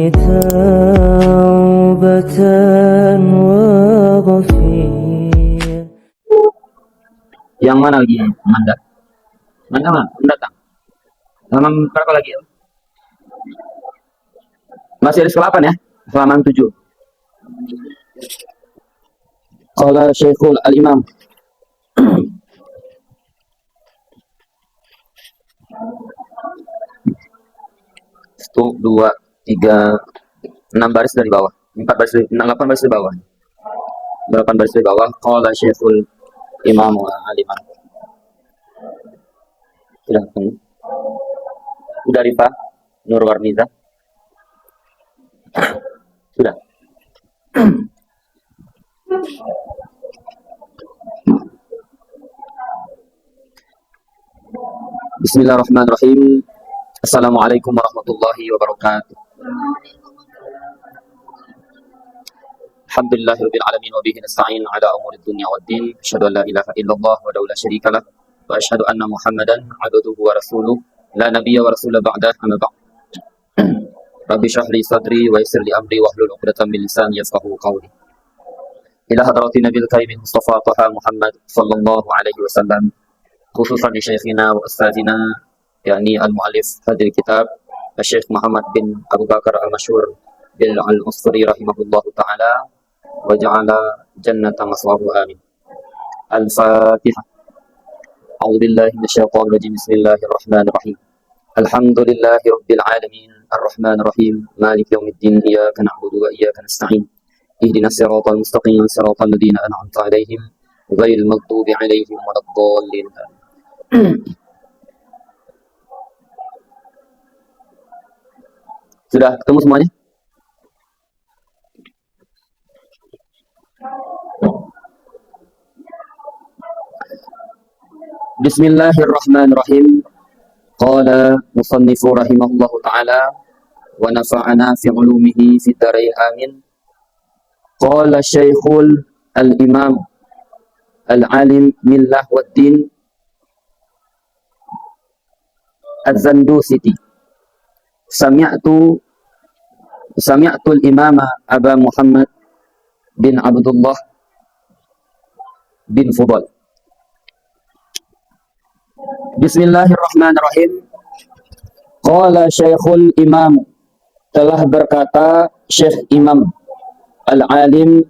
توبة وغفير. Yang mana lagi Manda? Manda mana? Mendatang. Halaman berapa lagi? Masih ada ke-8 ya? Halaman 7. Qala Syekhul Al-Imam. Satu, 2, 3, 6 baris dari bawah. 4 baris dari 8 baris dari bawah. 8 baris dari bawah. Qala Syekhul Imam Al-Imam. Sudah ketemu? Sudah Rifa Nur Warniza? Sudah. Bismillahirrahmanirrahim. Assalamualaikum warahmatullahi wabarakatuh. Alhamdulillahirabbil alamin wa bihi nasta'in ala umurid dunya waddin. Asyhadu an la ilaha illallah wa la syarikalah wa asyhadu anna Muhammadan abduhu wa rasuluh la nabiyya wa rasula ba'dah amma ba'd. Rabbi shrah li sadri wa yassir li amri wahlul 'uqdatam min lisani yafqahu qawli. Ila hadratin Nabil Karim Mustafa Taha Muhammad sallallahu alaihi wasallam. Khususan di syekhina wa ustazina yakni al-muallif hadil kitab Syekh Muhammad bin Abu Bakar al-Masyhur bil al-Usri rahimahullahu taala wa ja'ala jannata maswahu amin. Al-Fatihah. A'udzu billahi minasyaitonir rajim. Bismillahirrahmanirrahim. Alhamdulillahi rabbil alamin arrahmanir rahim maliki yaumiddin iyyaka na'budu wa iyyaka nasta'in ihdinas siratal mustaqim siratal ladzina an'amta 'alaihim ghairil maghdubi 'alaihim waladdallin. Sudah ketemu semuanya? Bismillahirrahmanirrahim. Qala musannifu rahimahullahu ta'ala wa nafa'ana fi ulumihi fi darain amin. Qala Syekhul Al-Imam Al-Alim Millah Waddin Az-Zandusiti. Sami'tu al-Imama Aba Muhammad bin Abdullah bin Fudal. Bismillahirrahmanirrahim. Qala Syekhul Imam, telah berkata Syekh Imam Al-Alim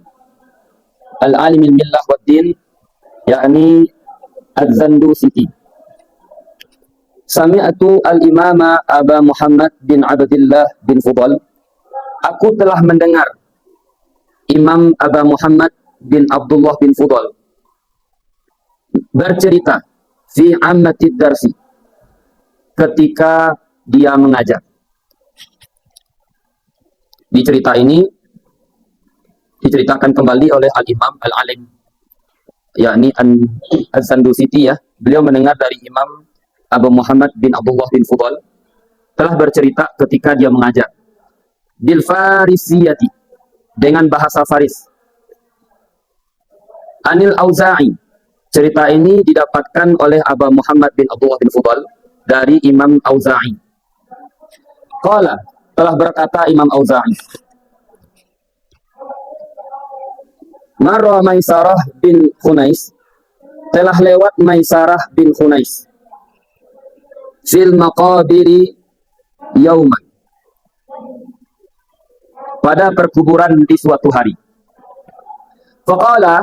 Millah Waddin yakni Az-Zandusiti. Sami'tu al-Imama Aba Muhammad bin Abdullah bin Fudal. Aku telah mendengar Imam Aba Muhammad bin Abdullah bin Fudal bercerita fi ammatid darsi, ketika dia mengajar. Di cerita ini diceritakan kembali oleh Al-Imam Al-Alim yakni Az-Zandusiti ya. Beliau mendengar dari Imam Abu Muhammad bin Abdullah bin Fudal telah bercerita ketika dia mengajar bil Farisiyati, dengan bahasa Faris. Anil Auza'i, cerita ini didapatkan oleh Abu Muhammad bin Abdullah bin Fudal dari Imam Auza'i. Qala, telah berkata Imam Auza'i, marra Maisarah bin Khunais, telah lewat Maisarah bin Khunais fil maqabiri yauman, pada perkuburan di suatu hari. Faqala,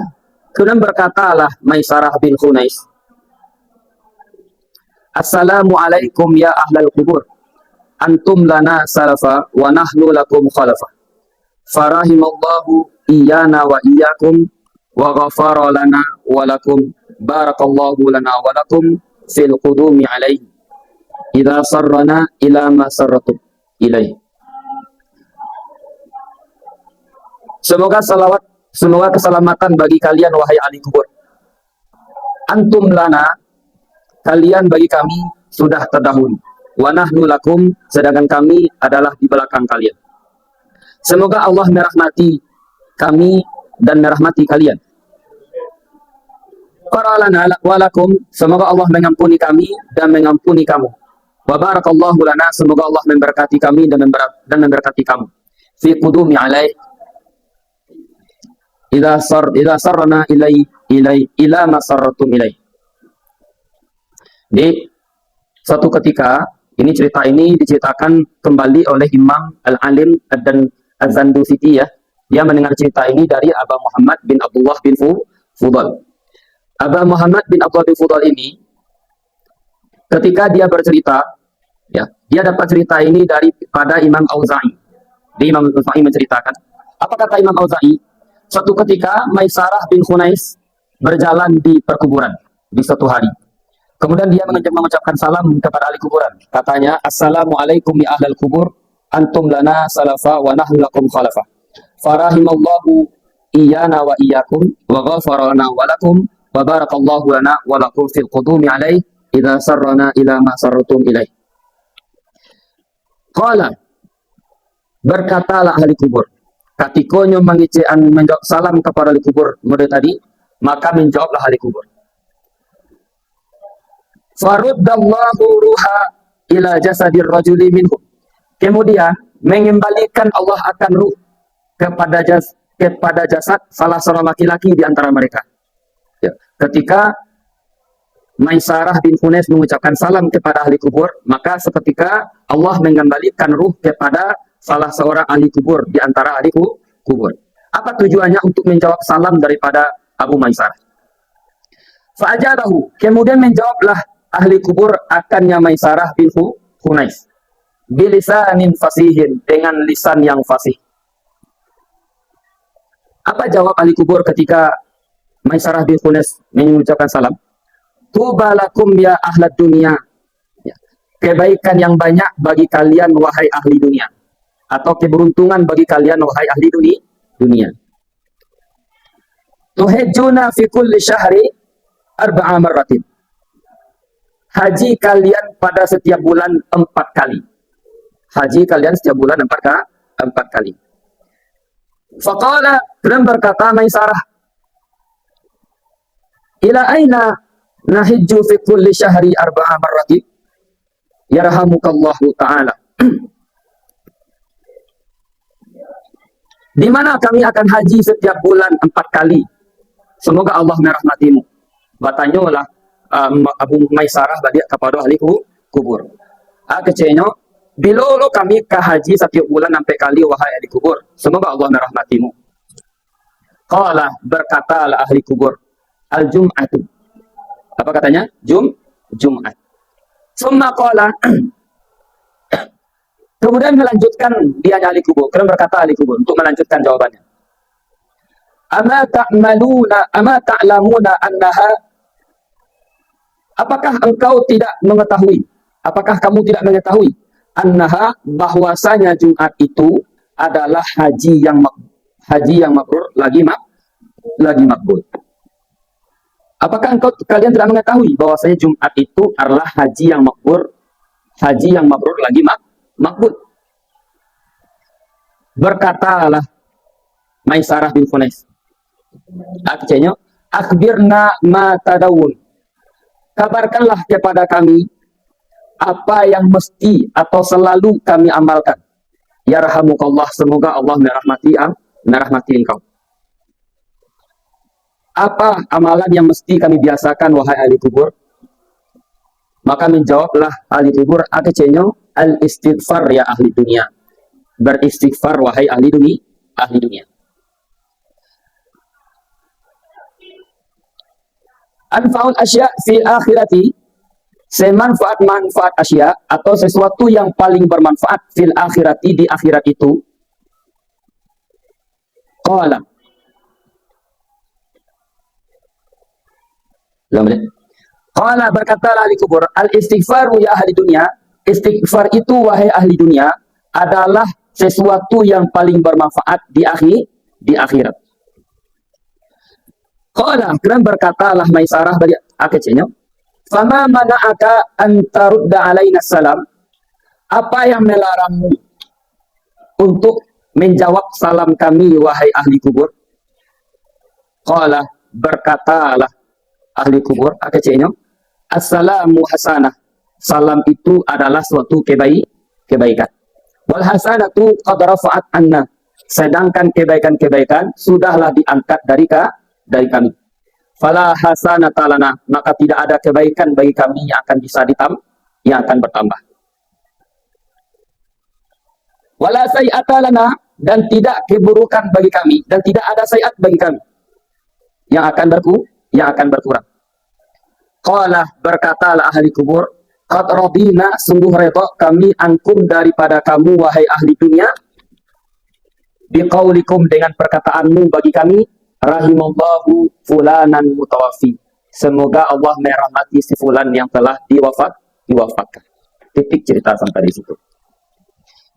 kemudian berkatalah Maisarah bin Khunais, Assalamualaikum ya ahlal kubur, antum lana salafa wa nahnu lakum khalafa, farahimallahu iyana wa iyakum wa ghafara lana wa lakum, barakallahu lana wa lakum fil qudumi alaihi idza sarrana ila ma sarratum ilaihi. Semoga salawat, semoga keselamatan bagi kalian wahai ahli kubur. Antum lana, kalian bagi kami sudah terdahulu. Wa nahnu lakum, sedangkan kami adalah di belakang kalian. Semoga Allah merahmati kami dan merahmati kalian. Qaralana walakum, semoga Allah mengampuni kami dan mengampuni kamu. Wa barakallahu lana, semoga Allah memberkati kami dan memberkati kamu. fi qudumi alaih idza sarrana ila masarratum ilai. Di suatu ketika, ini cerita ini diceritakan kembali oleh Imam Al-Alim dan Az-Zandusiti ya. Dia mendengar cerita ini dari Aba Muhammad bin Abdullah bin Fudal. Aba Muhammad bin Abdullah bin Fudal ini ketika dia bercerita, ya, dia dapat cerita ini daripada Imam Auza'i. Imam Auza'i menceritakan, apa kata Imam Auza'i? Suatu ketika Maisarah bin Khunais berjalan di perkuburan di suatu hari. Kemudian dia mengucapkan salam kepada ahli kuburan. Katanya, Assalamualaikum ya ahlal kubur, antum lana salafa wa nahnu lakum khalafa. Farahimallahu iyana wa iyakum, wa ghafara lana wa lakum, wa barakallahu lana wa lakum fil qudumi alaih, idza sarrana ila ma sarratum ilaih. Qala, berkatalah ahli kubur. Katikonyo menjawab salam kepada ahli kubur model tadi, maka menjawablah ahli kubur. Faruddallahu ruha ila jasadir rajuli minhum. Kemudian mengembalikan Allah akan ruh kepada jasad salah seorang laki-laki di antara mereka. Ya. Ketika Maisarah bin Khunais mengucapkan salam kepada ahli kubur, maka seketika Allah mengembalikan ruh kepada salah seorang ahli kubur di antara ahli kubur. Apa tujuannya untuk menjawab salam daripada Abu Maisarah? Fa'ajabahu, kemudian menjawablah ahli kubur akannya Maisarah bin Khunais bilisanin fasihin, dengan lisan yang fasih. Apa jawab ahli kubur ketika Maisarah bin Khunais mengucapkan salam? Tubalakum ya ahlad dunia, kebaikan yang banyak bagi kalian wahai ahli dunia, atau keberuntungan bagi kalian wahai ahli dunia. Tuhajjuna fi kulli syahri arba'a marratin, haji kalian pada setiap bulan 4 kali. Haji kalian setiap bulan 4 kali. Faqala, dan berkata Maisarah, ila aina nahijju fi kulli syahri arba'a marratin, yarhamukallahu ta'ala. Di mana kami akan haji setiap bulan 4 kali? Semoga Allah merahmatimu. Batanyolah Abu Maisarah balik kepada ahli kubur. Kecenyo, bilolo kami ke haji setiap bulan 4 kali wahai ahli kubur. Semoga Allah merahmatimu. Qala, berkatalah ahli kubur, al-jum'atu. Apa katanya? Jum'at. Summa qala, kemudian melanjutkan dia ahli kubur. Kemudian berkata ahli kubur untuk melanjutkan jawabannya. Ama ta'lamuna annaha, apakah engkau tidak mengetahui? Apakah kamu tidak mengetahui? Annaha, bahwasanya Jumat itu adalah haji yang mabrur, lagi makbul. Apakah kalian tidak mengetahui bahwasanya Jumat itu adalah haji yang mabrur lagi makbul? Berkatalah Maisarah bin Khunais, akhbirna ma tadawun, kabarkanlah kepada kami apa yang mesti atau selalu kami amalkan. Yarhamukallah, semoga Allah merahmati engkau. Apa amalan yang mesti kami biasakan wahai ahli kubur? Maka menjawablah ahli kubur, al-istighfar ya ahli dunia. Beristighfar wahai ahli dunia. Anfa'ul asya fi akhirati, semanfaat-manfaat asya atau sesuatu yang paling bermanfaat fil akhirati, di akhirat itu. Qala, qala, berkatalah ahli kubur, al-istighfaru ya ahli dunia, istighfar itu wahai ahli dunia adalah sesuatu yang paling bermanfaat di akhirat. Qala, kemudian berkatalah Maisarah bagi akecenya, fama mana'aka an tarudda alaina salam, apa yang melarangmu untuk menjawab salam kami wahai ahli kubur? Qala, berkatalah ahli kubur akecenya, assalamu hasanah, salam itu adalah suatu kebaikan. Wal hasanatu qad rafa'at anna. Sedangkan kebaikan-kebaikan sudahlah diangkat dari kami. Fala hasanata lana, maka tidak ada kebaikan bagi kami yang akan bisa yang akan bertambah. Wala sayi'ata lana, dan tidak keburukan bagi kami, dan tidak ada sayiat bagi kami yang akan berkurang. Qala, berkatalah ahli kubur, qad radina, sungguh redha kami ankum daripada kamu wahai ahli dunia, biqaulikum, dengan perkataanmu bagi kami, rahimallahu fulanan mutawafi, semoga Allah merahmati si fulan yang telah diwafatkan. Titik cerita sampai di situ.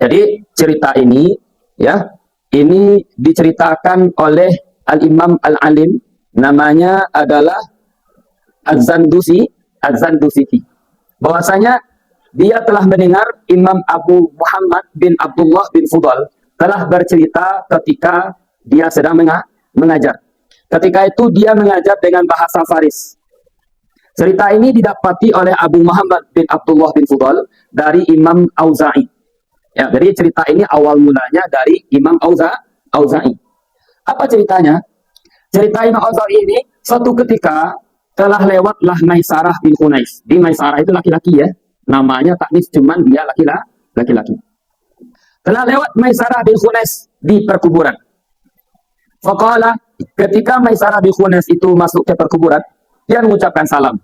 Jadi cerita ini ya, ini diceritakan oleh Al-Imam Al-Alim, namanya adalah Az-Zandusi, bahwasanya dia telah mendengar Imam Abu Muhammad bin Abdullah bin Fudal telah bercerita ketika dia sedang mengajar. Ketika itu dia mengajar dengan bahasa Faris. Cerita ini didapati oleh Abu Muhammad bin Abdullah bin Fudal dari Imam Auza'i. Ya, jadi cerita ini awal mulanya dari Imam Auza'i. Apa ceritanya? Cerita Imam Auza'i ini, suatu ketika telah lewatlah Maisarah bin Khunais. Di Maisarah itu laki-laki ya, namanya taknis, cuman dia laki-laki. Telah lewat Maisarah bin Khunais di perkuburan. Faqala, ketika Maisarah bin Khunais itu masuk ke perkuburan, dia mengucapkan salam.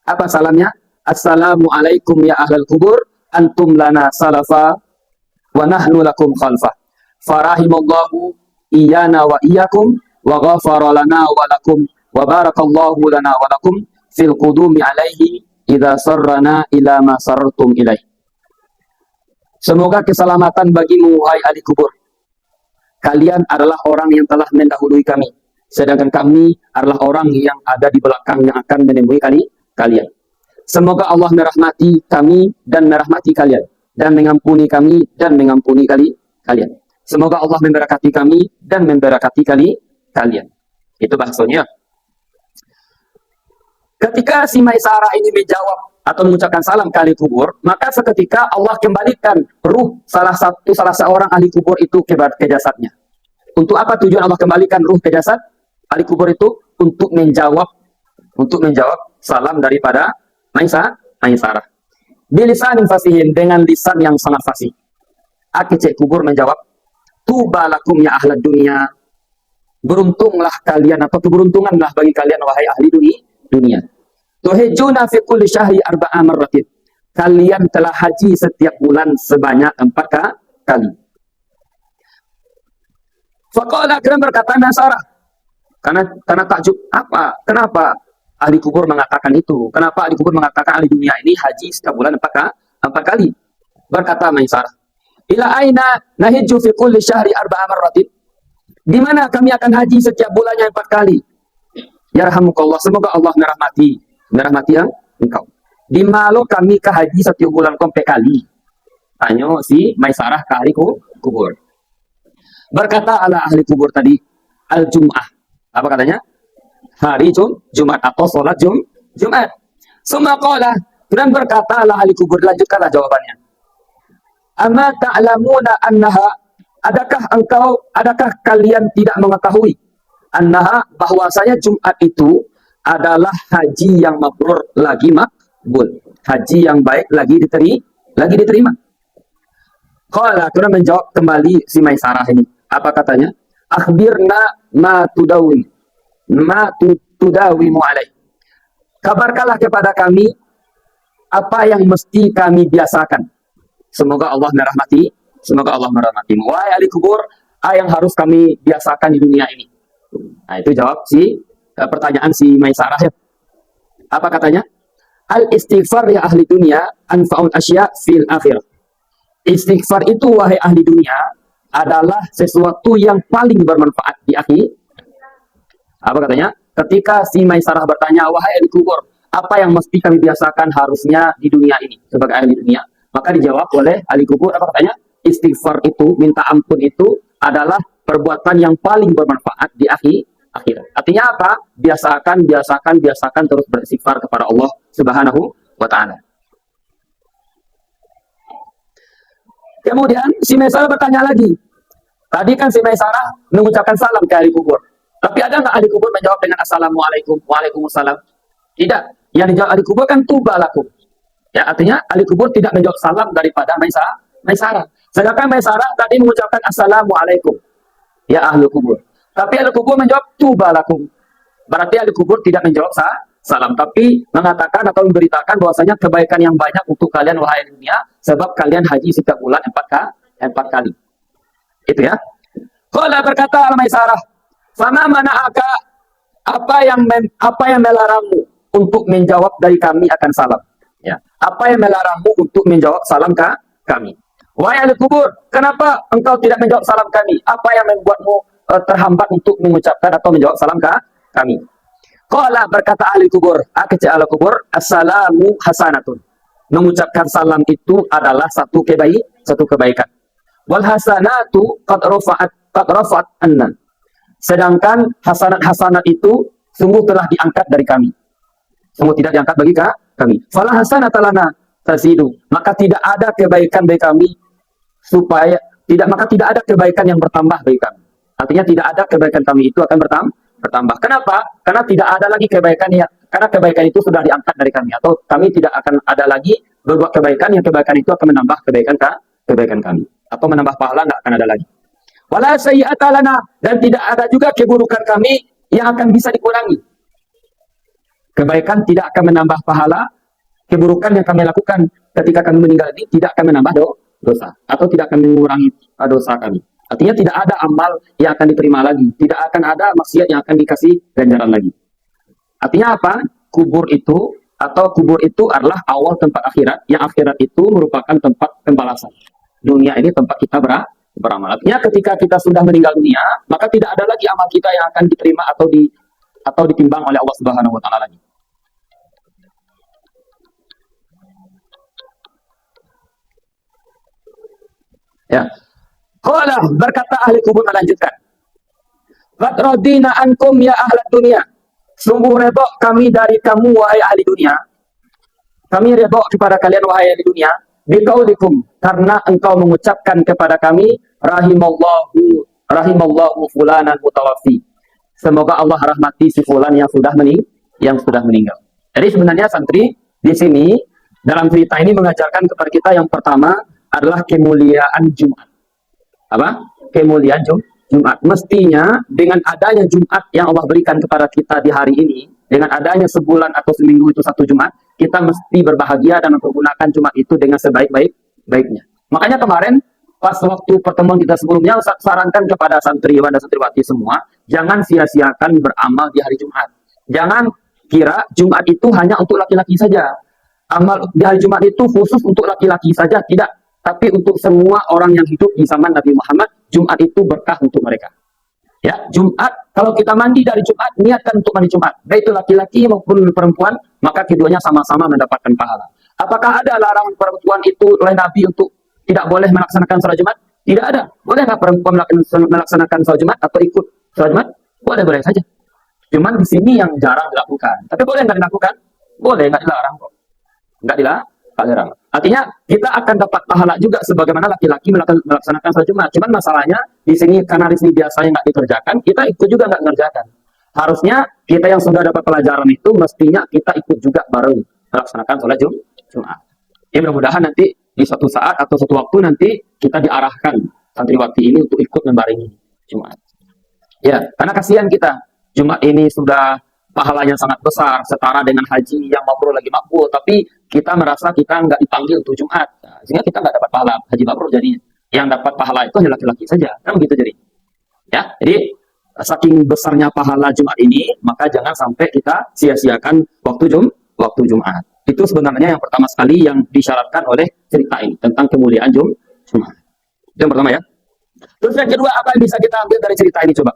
Apa salamnya? Assalamualaikum ya ahlal kubur, antum lana salafa wa nahnu lakum khalfah. Farahimallahu iyana wa iyakum wa ghafara lana wa lakum wa barakallahu lana wa lakum fil qudumi alaihi idza sarrana ila ma sartum ilaih. Semoga keselamatan bagimu wahai ahli kubur. Kalian adalah orang yang telah mendahului kami, sedangkan kami adalah orang yang ada di belakang yang akan menemui kalian. Semoga Allah merahmati kami dan merahmati kalian, dan mengampuni kami dan mengampuni kalian. Semoga Allah memberkati kami dan memberkati kalian. Itu bahasanya. Ketika si Maisarah ini menjawab atau mengucapkan salam ke ahli kubur, maka seketika Allah kembalikan ruh salah seorang ahli kubur itu ke jasadnya. Untuk apa tujuan Allah kembalikan ruh ke jasad ahli kubur itu? Untuk menjawab salam daripada Maisarah. Bilisanin fasihin, dengan lisan yang sangat fasih. Akicek kubur menjawab, tuba lakum ya ahlad dunia, beruntunglah kalian atau keberuntunganlah bagi kalian wahai ahli dunia. Tuhijuna fi kulli syahri arba'a marratin, kalian telah haji setiap bulan sebanyak 4 kali. Faqala, akhirnya berkata Maisarah, karena takjub, kenapa ahli kubur mengatakan itu? Kenapa ahli kubur mengatakan ahli dunia ini haji setiap bulan 4 kali? Berkata Maisarah, ila aina nahijju fi kulli syahri arba'a marratin, di mana kami akan haji setiap bulannya 4 kali? Yarhamukallah, semoga Allah merahmati engkau. Di malo kami ke haji setiap bulan kompe kali? Tanya si Maisarah ke ahli kubur. Berkata ala ahli kubur tadi, al-jum'ah. Apa katanya? Hari Jumat atau sholat Jumat. Summa qala, dan berkatalah ahli kubur, lanjutkanlah jawabannya. Amma ta'lamuna annaha, adakah kalian tidak mengetahui annaha, bahwasanya Jumat itu adalah haji yang mabrur, lagi makbul, haji yang baik, lagi diterima. Qala, kemudian menjawab kembali si Maisarah ini. Apa katanya? Akhbirna ma tudawimu alaih. Kabarkanlah kepada kami apa yang mesti kami biasakan. Semoga Allah merahmatimu. Wahai ahli kubur, yang harus kami biasakan di dunia ini. Nah, itu jawab pertanyaan si Maisarah ya. Apa katanya? Al-istighfar ya ahli dunia anfa'ul asya fil akhir. Istighfar itu wahai ahli dunia adalah sesuatu yang paling bermanfaat di akhir. Apa katanya? Ketika si Maisarah bertanya, wahai ahli kubur, apa yang mesti kami biasakan harusnya di dunia ini sebagai ahli dunia? Maka dijawab oleh ahli kubur, apa katanya? Istighfar itu, minta ampun itu adalah perbuatan yang paling bermanfaat di akhirat. Artinya apa? Biasakan terus beristighfar kepada Allah Subhanahu wa Ta'ala. Kemudian si Maisarah bertanya lagi. Tadi kan si Maisarah mengucapkan salam ke ahli kubur. Tapi ada nggak ahli kubur menjawab dengan assalamualaikum, waalaikumsalam? Tidak. Yang dijawab ahli kubur kan tubalakum. Ya, artinya ahli kubur tidak menjawab salam daripada Maisarah. Sedangkan Maisarah tadi mengucapkan assalamualaikum. Ya ahli kubur. Tapi ahli kubur menjawab tubalakum. Berarti ahli kubur tidak menjawab salam, tapi mengatakan atau memberitakan bahwasanya kebaikan yang banyak untuk kalian wahai dunia, sebab kalian haji setiap bulan 4 kali. Itu ya. Qala berkata Al-Maisarah, "Fama mana'aka, apa yang melarangmu untuk menjawab dari kami akan salam?" Ya. Apa yang melarangmu untuk menjawab salam kami? Wahai ahli kubur, kenapa engkau tidak menjawab salam kami? Apa yang membuatmu terhambat untuk mengucapkan atau menjawab salam kami? Qala berkata ahli kubur, ahli kubur, assalamu hasanatun. Mengucapkan salam itu adalah satu kebaikan. Wal hasanatu qad rafa'at anna. Sedangkan hasanat itu sungguh telah diangkat dari kami. Sungguh tidak diangkat bagi kami. Fala hasanata lana tazidu. Maka tidak ada kebaikan bagi kami maka tidak ada kebaikan yang bertambah bagi kami. Artinya tidak ada kebaikan kami itu akan bertambah. Kenapa? Karena tidak ada lagi karena kebaikan itu sudah diangkat dari kami, atau kami tidak akan ada lagi berbuat kebaikan yang kebaikan itu akan menambah kebaikan kami, atau menambah pahala, nggak akan ada lagi. Wala sayyi'ata lana, dan tidak ada juga keburukan kami yang akan bisa dikurangi. Kebaikan tidak akan menambah pahala, keburukan yang kami lakukan ketika kami meninggal ini tidak akan menambah dosa, atau tidak akan mengurangi dosa kami. Artinya tidak ada amal yang akan diterima lagi. Tidak akan ada maksiat yang akan dikasih ganjaran lagi. Artinya apa? Kubur itu adalah awal tempat akhirat. Yang akhirat itu merupakan tempat pembalasan. Dunia ini tempat kita beramal. Artinya ketika kita sudah meninggal dunia, maka tidak ada lagi amal kita yang akan diterima atau ditimbang oleh Allah Subhanahu wa taala lagi. Ya. Qala berkata ahli kubur melanjutkan, "Qad radina ankum ya ahli dunia." Sungguh redha kami dari kamu wahai ahli dunia. Kami redha kepada kalian wahai ahli dunia biqaulikum, karena engkau mengucapkan kepada kami rahimallahu fulanan mutawaffi. Semoga Allah rahmati si fulan yang sudah meninggal. Jadi sebenarnya santri di sini dalam cerita ini mengajarkan kepada kita yang pertama adalah kemuliaan Jumat. Apa? Kemuliaan Jumat. Mestinya dengan adanya Jumat yang Allah berikan kepada kita di hari ini, dengan adanya sebulan atau seminggu itu satu Jumat, kita mesti berbahagia dan mempergunakan Jumat itu dengan sebaik-baiknya. Makanya kemarin pas waktu pertemuan kita sebelumnya, sarankan kepada santriwan dan santriwati semua, jangan sia-siakan beramal di hari Jumat. Jangan kira Jumat itu hanya untuk laki-laki saja. Amal di hari Jumat itu khusus untuk laki-laki saja, tidak. Tapi untuk semua orang yang hidup di zaman Nabi Muhammad, Jumat itu berkah untuk mereka. Ya, Jumat, kalau kita mandi dari Jumat, niatkan untuk mandi Jumat. Baik itu laki-laki maupun perempuan, maka keduanya sama-sama mendapatkan pahala. Apakah ada larangan perempuan itu oleh Nabi untuk tidak boleh melaksanakan sholat Jumat? Tidak ada. Boleh nggak perempuan melaksanakan sholat Jumat atau ikut sholat Jumat? Boleh saja. Cuman di sini yang jarang dilakukan. Tapi boleh nggak dilakukan? Boleh, nggak dilarang kok. Nggak dilarang. Artinya kita akan dapat pahala juga sebagaimana laki-laki melaksanakan sholat Jumat. Cuman masalahnya di sini karena di sini biasanya nggak dikerjakan, kita ikut juga nggak mengerjakan. Harusnya kita yang sudah dapat pelajaran itu mestinya kita ikut juga bareng melaksanakan sholat Jumat. Ya mudah-mudahan nanti di suatu saat atau suatu waktu nanti kita diarahkan santriwati ini untuk ikut membarengi Jumat. Ya, karena kasihan kita Jumat ini sudah pahalanya sangat besar, setara dengan haji yang mabrur lagi makbul, tapi kita merasa kita nggak dipanggil untuk Jumat, sehingga kita nggak dapat pahala haji mabrur. Jadinya yang dapat pahala itu hanya laki-laki saja, kan begitu jadi. Ya, jadi saking besarnya pahala Jumat ini, maka jangan sampai kita sia-siakan waktu Jumat. Itu sebenarnya yang pertama sekali yang disyaratkan oleh cerita ini tentang kemuliaan Jumat. Itu yang pertama ya. Terus yang kedua, apa yang bisa kita ambil dari cerita ini coba?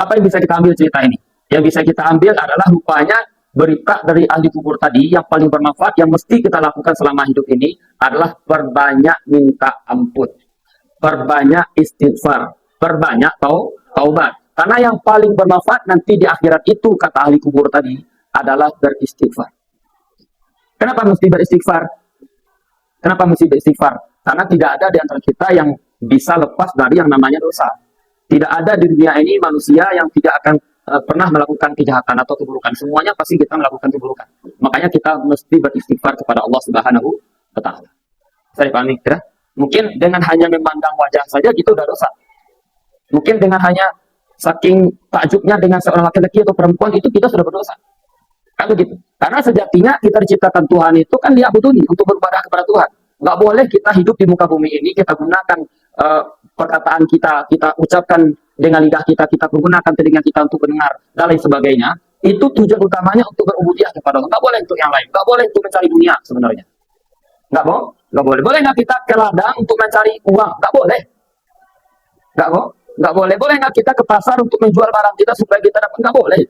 Apa yang bisa kita ambil cerita ini? Yang bisa kita ambil adalah rupanya berita dari ahli kubur tadi yang paling bermanfaat yang mesti kita lakukan selama hidup ini adalah perbanyak minta ampun, perbanyak istighfar, perbanyak taubat. Karena yang paling bermanfaat nanti di akhirat itu, kata ahli kubur tadi, adalah beristighfar. Kenapa mesti beristighfar? Kenapa mesti beristighfar? Karena tidak ada di antara kita yang bisa lepas dari yang namanya dosa. Tidak ada di dunia ini manusia yang tidak akan pernah melakukan kejahatan atau keburukan. Semuanya pasti kita melakukan keburukan. Makanya kita mesti beristighfar kepada Allah Subhanahu wa taala. Saya pahami kira? Mungkin dengan hanya memandang wajah saja gitu udah dosa. Mungkin dengan hanya saking takjubnya dengan seorang laki-laki atau perempuan itu kita sudah berdosa. Kan begitu. Karena sejatinya kita diciptakan Tuhan itu kan liya'buduni, untuk beribadah kepada Tuhan. Nggak boleh kita hidup di muka bumi ini, kita gunakan perkataan kita, kita ucapkan dengan lidah kita, kita menggunakan telinga kita untuk mendengar, dan lain sebagainya. Itu tujuan utamanya untuk berubudiah kepada Allah. Nggak boleh untuk yang lain. Nggak boleh untuk mencari dunia sebenarnya. Nggak boleh. Nggak boleh. Boleh nggak kita ke ladang untuk mencari uang? Nggak boleh. Nggak boleh. Boleh nggak kita ke pasar untuk menjual barang kita supaya kita dapat? Nggak boleh.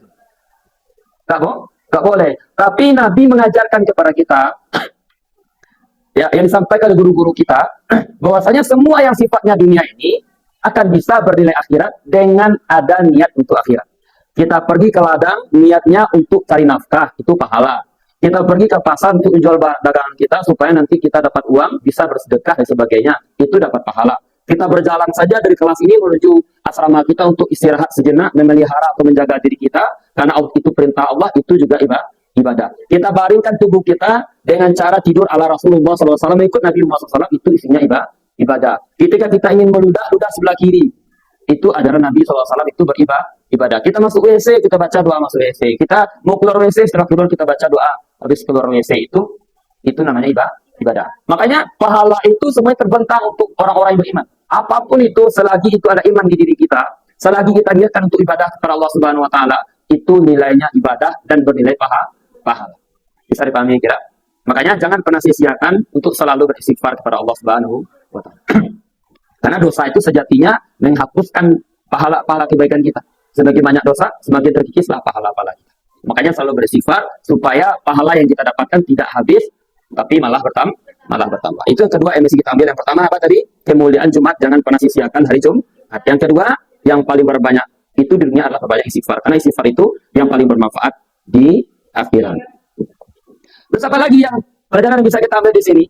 Nggak boleh. Tapi Nabi mengajarkan kepada kita, ya, yang disampaikan oleh guru-guru kita, bahwasanya semua yang sifatnya dunia ini akan bisa bernilai akhirat dengan ada niat untuk akhirat. Kita pergi ke ladang, niatnya untuk cari nafkah, itu pahala. Kita pergi ke pasar untuk menjual dagangan kita supaya nanti kita dapat uang, bisa bersedekah dan sebagainya, itu dapat pahala. Kita berjalan saja dari kelas ini menuju asrama kita untuk istirahat sejenak, memelihara atau menjaga diri kita, karena itu perintah Allah, itu juga ibadah. Kita baringkan tubuh kita dengan cara tidur ala Rasulullah SAW, mengikut Nabi Muhammad SAW, itu isinya ibadah. Ketika kita ingin meludah sebelah kiri, itu adalah Nabi SAW itu beribadah. Kita masuk WC, kita baca doa masuk WC. Kita mau keluar WC, setelah keluar kita baca doa habis keluar WC, itu namanya ibadah. Makanya pahala itu semuanya terbentang untuk orang-orang yang beriman. Apapun itu, selagi itu ada iman di diri kita, selagi kita niatkan untuk ibadah kepada Allah Subhanahu wa taala, itu nilainya ibadah dan bernilai pahala. Bisa dipahami kira? Makanya jangan pernah sia-siakan untuk selalu beristighfar kepada Allah Subhanahu wa taala. Karena dosa itu sejatinya menghapuskan pahala kebaikan kita. Semakin banyak dosa, semakin terkikislah pahala kita. Makanya selalu beristighfar supaya pahala yang kita dapatkan tidak habis, tapi malah bertambah. Itu yang kedua yang mesti kita ambil. Yang pertama apa tadi? Kemuliaan Jumat, jangan pernah sia-siakan hari Jumat. Yang kedua, yang paling berbanyak itu di dunia adalah berbanyak istighfar. Karena istighfar itu yang paling bermanfaat di akhirat. Terus apa lagi yang pelajaran yang bisa kita ambil di sini?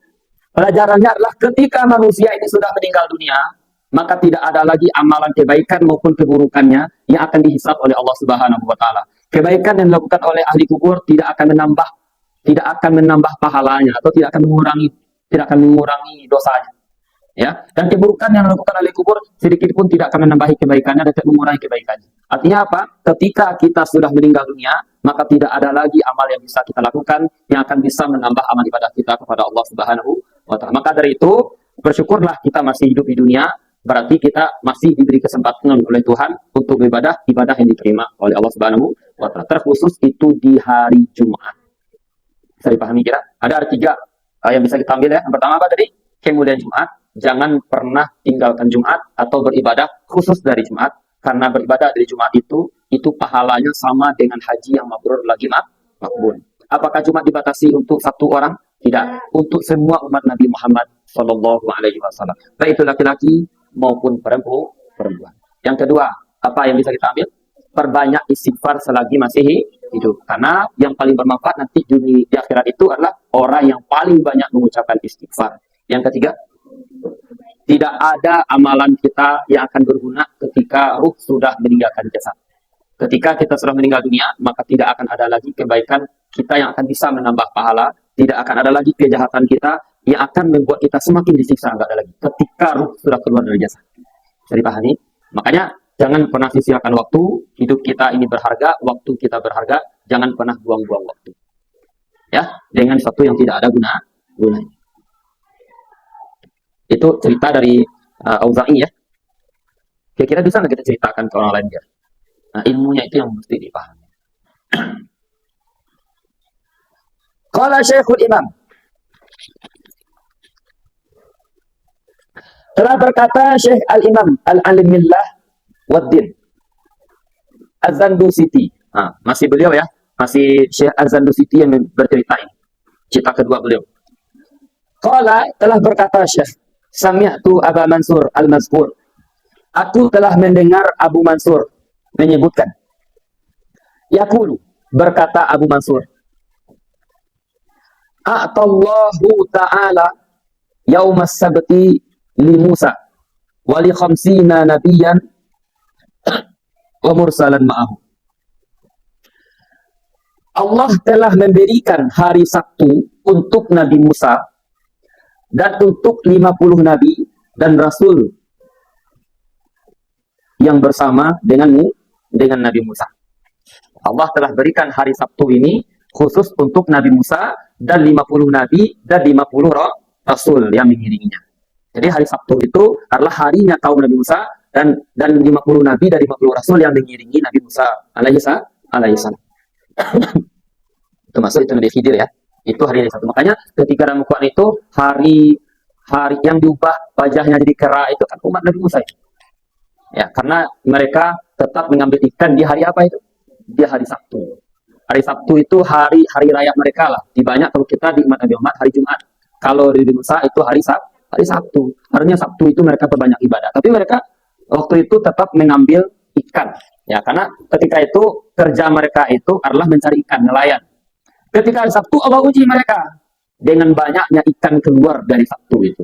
Pelajarannya adalah ketika manusia ini sudah meninggal dunia, maka tidak ada lagi amalan kebaikan maupun keburukannya yang akan dihisab oleh Allah Subhanahu wa taala. Kebaikan yang dilakukan oleh ahli kubur tidak akan menambah pahalanya atau tidak akan mengurangi dosanya. Ya, dan keburukan yang dilakukan oleh kubur sedikit pun tidak akan menambah kebaikannya dan tidak mengurangi kebaikannya. Artinya apa? Ketika kita sudah meninggal dunia, maka tidak ada lagi amal yang bisa kita lakukan yang akan bisa menambah amal ibadah kita kepada Allah Subhanahu wa taala. Maka dari itu, bersyukurlah kita masih hidup di dunia, berarti kita masih diberi kesempatan oleh Tuhan untuk ibadah yang diterima oleh Allah Subhanahu wa taala. Terkhusus itu di hari Jumat. Bisa dipahami kira? Ada 3 yang bisa kita ambil ya. Yang pertama apa tadi? Kemuliaan Jumat. Jangan pernah tinggalkan Jumat atau beribadah khusus dari Jumat, karena beribadah dari Jumat itu pahalanya sama dengan haji yang mabrur lagi makbul. Apakah Jumat dibatasi untuk 1 orang? Tidak, untuk semua umat Nabi Muhammad Shallallahu Alaihi Wasallam, baik itu laki-laki maupun perempuan. Yang kedua, apa yang bisa kita ambil? Perbanyak istighfar selagi masih hidup, karena yang paling bermanfaat nanti di akhirat itu adalah orang yang paling banyak mengucapkan istighfar. Yang ketiga, tidak ada amalan kita yang akan berguna ketika ruh sudah meninggalkan jasad. Ketika kita sudah meninggal dunia, maka tidak akan ada lagi kebaikan kita yang akan bisa menambah pahala. Tidak akan ada lagi kejahatan kita yang akan membuat kita semakin disiksa. Tidak ada lagi ketika ruh sudah keluar dari jasad. Bisa dipahami? Makanya jangan pernah sia-siakan waktu. Hidup kita ini berharga, waktu kita berharga. Jangan pernah buang-buang waktu. Ya, dengan sesuatu yang tidak ada gunanya. Itu cerita dari Auza'i ya. Kira-kira bisa nggak kita ceritakan ke orang lain ya? Nah, ilmunya itu yang mesti dipahami. Qala Syekhul Imam, telah berkata Syekh Al-Imam Al-Alimillah Waddin Az-Zandusiti. Masih beliau ya, masih Syekh Az-Zandusiti yang bercerita ini. Cerita kedua beliau. Qala, telah berkata Syekh, Sami'tu Aba Mansur Al-Mazkur. Aku telah mendengar Abu Mansur menyebutkan. Yaqulu, berkata Abu Mansur, A'tallahu ta'ala yaumas sabti li Musa wa li khamsina nabiyyan wa mursalan ma'ahu. Allah telah memberikan hari Sabtu untuk Nabi Musa dan untuk 50 nabi dan rasul yang bersama denganmu dengan Nabi Musa. Allah telah berikan hari Sabtu ini khusus untuk Nabi Musa dan 50 nabi dan 50 rasul yang mengiringinya. Jadi hari Sabtu itu adalah harinya kaum Nabi Musa dan 50 nabi dan 50 rasul yang mengiringi Nabi Musa alaihissalam. Termasuk itu Nabi Khidir ya. Itu hari Sabtu. Makanya ketika dalam Quran itu hari yang diubah wajahnya jadi kera itu kan umat Nabi Musa itu. Ya, karena mereka tetap mengambil ikan di hari apa itu? Di hari Sabtu. Hari Sabtu itu hari raya mereka lah. Di banyak kalau kita di umat Nabi Muhammad hari Jumat. Kalau di Musa itu hari Sabtu. Harusnya Sabtu itu mereka berbanyak ibadah. Tapi mereka waktu itu tetap mengambil ikan. Ya, karena ketika itu kerja mereka itu adalah mencari ikan, nelayan. Ketika hari Sabtu Allah uji mereka dengan banyaknya ikan keluar dari Sabtu itu.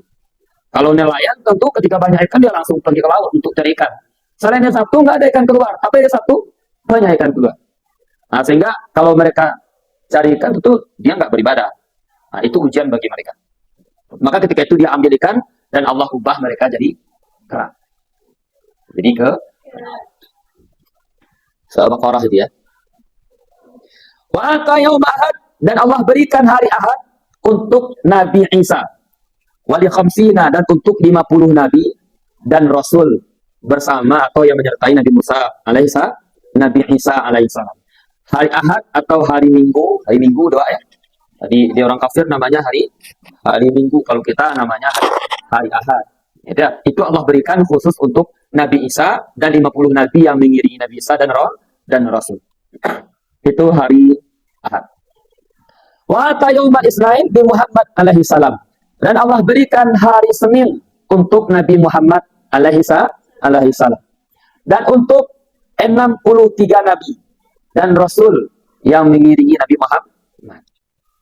Kalau nelayan tentu ketika banyak ikan dia langsung pergi ke laut untuk cari ikan. Selain hari Sabtu nggak ada ikan keluar, tapi hari Sabtu banyak ikan keluar. Nah, sehingga kalau mereka cari ikan tentu dia nggak beribadah. Nah, itu ujian bagi mereka. Maka ketika itu dia ambil ikan dan Allah ubah mereka jadi kera. Jadi ke Surah Baqarah itu ya. Wa yaum ahad, dan Allah berikan hari Ahad untuk Nabi Isa. Wali khamsina, dan untuk 50 nabi dan rasul bersama atau yang menyertai Nabi Musa alaihissalam, Nabi Isa alaihissalam. Hari Ahad atau hari Minggu doa ya. Tadi di orang kafir namanya hari Minggu, kalau kita namanya hari Ahad. Ya, itu Allah berikan khusus untuk Nabi Isa dan 50 nabi yang mengiringi Nabi Isa dan rasul. Itu hari Ahad. Wa tayyumal Isnain bi Muhammad alaihi salam. Dan Allah berikan hari Senin untuk Nabi Muhammad alaihi salam. Dan untuk 63 nabi dan rasul yang mengiringi Nabi Muhammad.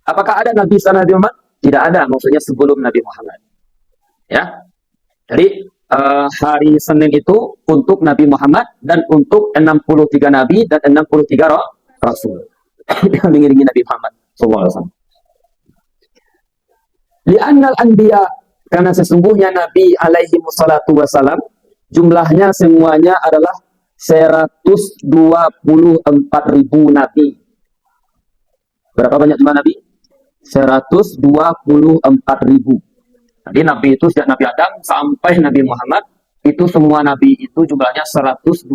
Apakah ada nabi setelah Nabi Muhammad? Tidak ada, maksudnya sebelum Nabi Muhammad. Ya. Jadi hari Senin itu untuk Nabi Muhammad dan untuk 63 nabi dan 63 rasul yang mengiringi Nabi Muhammad SAW. Li'annal anbiya, karena sesungguhnya Nabi alaihi wassalatu wassalam jumlahnya semuanya adalah 124.000 nabi. Berapa banyak jumlah nabi? 124.000. Jadi nabi itu sejak Nabi Adam sampai Nabi Muhammad itu semua nabi itu jumlahnya 124.000.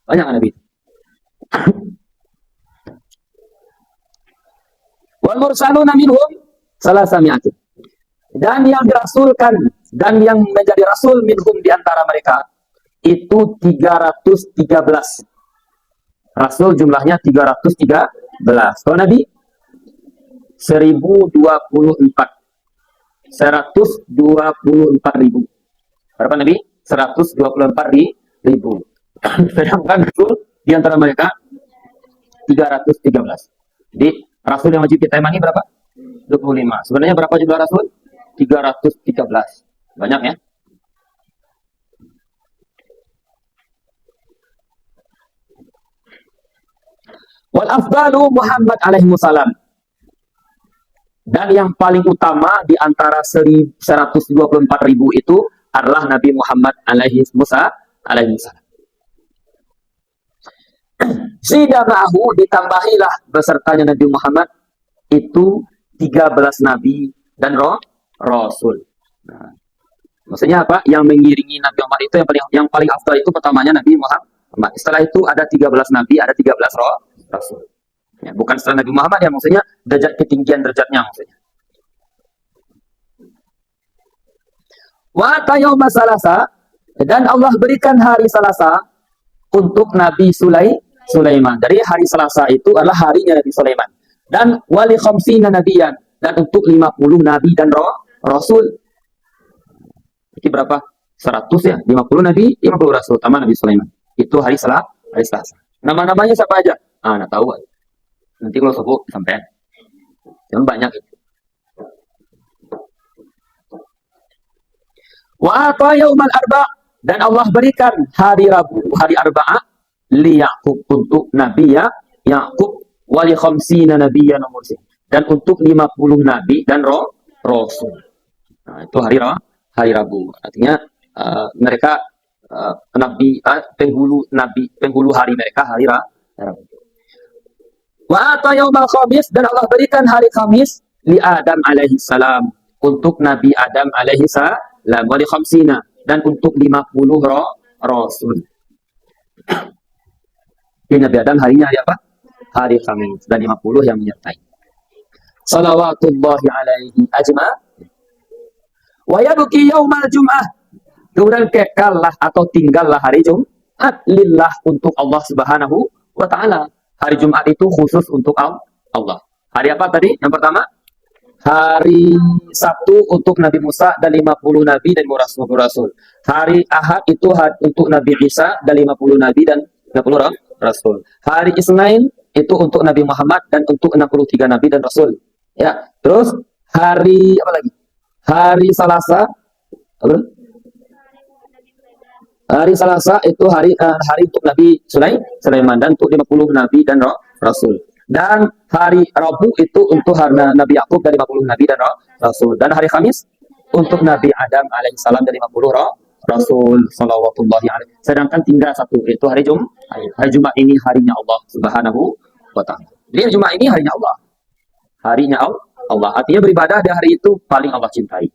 Banyak nabi. Wal mursaluna minhum salasami'atun. Dan yang dirasulkan dan yang menjadi rasul minhum di antara mereka itu 313. Rasul jumlahnya 313. Kalau Nabi 1024. 124.000. Berapa Nabi? 124.000. Sedangkan Rasul di antara mereka 313. Jadi Rasul yang wajib kita imani berapa? 25. Sebenarnya berapa jumlah Rasul? 313. Banyak ya? Wal afdalu Muhammad alaihi wasallam. Dan yang paling utama di antara 124.000 itu adalah Nabi Muhammad alaihi wasallam. Sida ma'ahu, ditambahilah besertanya Nabi Muhammad itu 13 nabi dan rasul. Nah, maksudnya apa? Yang mengiringi Nabi Muhammad itu yang paling afdal itu pertamanya Nabi Muhammad. Setelah itu ada 13 nabi, ada 13 rasul. Ya, bukan setelah Nabi Muhammad ya, maksudnya derajat ketinggian derajatnya maksudnya. Wa tayyuma salasa, dan Allah berikan hari Selasa untuk Nabi Sulaiman. Dari hari Selasa itu adalah harinya Nabi Sulaiman. Dan wali khamsina nabiyan, dan untuk 50 nabi dan rasul. Itu berapa? 100 ya, 50 nabi, 50 rasul, tambah Nabi Sulaiman. Itu hari Selasa. Nama-namanya siapa aja? Nah, tahu. Nanti kalau sebut sampai. Yang banyak itu. Wa ata yaumal arba' dan Allah berikan hari Rabu, hari Arba'ah li Yaqub untuk Nabi Yaqub wa li khamsina nabiyyan mursil dan untuk 50 nabi dan rasul. Nah, itu hari Rabu. Artinya mereka penghulu hari mereka hari Rabu. Wa ata yaumal khamis dan Allah berikan hari Kamis li Adam alaihi salam untuk Nabi Adam alaihi salam wa li khamsina dan untuk 50 rasul. Jadi Nabi Adam harinya hari apa? Hari Kamis dan 50 yang menyertai. Salawatullahi alaihi ajma. Wa yabki yaumal jum'ah. Kemudian kekallah atau tinggallah hari Jumat lillah untuk Allah Subhanahu wa taala. Hari Jumat itu khusus untuk Allah. Hari apa tadi? Yang pertama, hari Sabtu untuk Nabi Musa dan 50 nabi dan rasul. Hari Ahad itu untuk Nabi Isa dan 50 nabi dan 50 rasul. Hari Isnin itu untuk Nabi Muhammad dan untuk 63 nabi dan rasul. Ya, terus hari apa lagi? Hari Selasa. Hari Selasa itu hari untuk Nabi Sulaiman dan untuk 50 nabi dan rasul. Dan hari Rabu itu untuk Nabi Yaqub dan 50 nabi dan rasul. Dan hari Kamis untuk Nabi Adam alaihissalam dan 50 rasul sallallahu alaihi. Sedangkan tinggal satu itu hari Jumat. Hari Jumat ini harinya Allah Subhanahu wa taala. Jadi Jumat ini harinya Allah. Harinya Allah. Artinya beribadah di hari itu paling Allah cintai.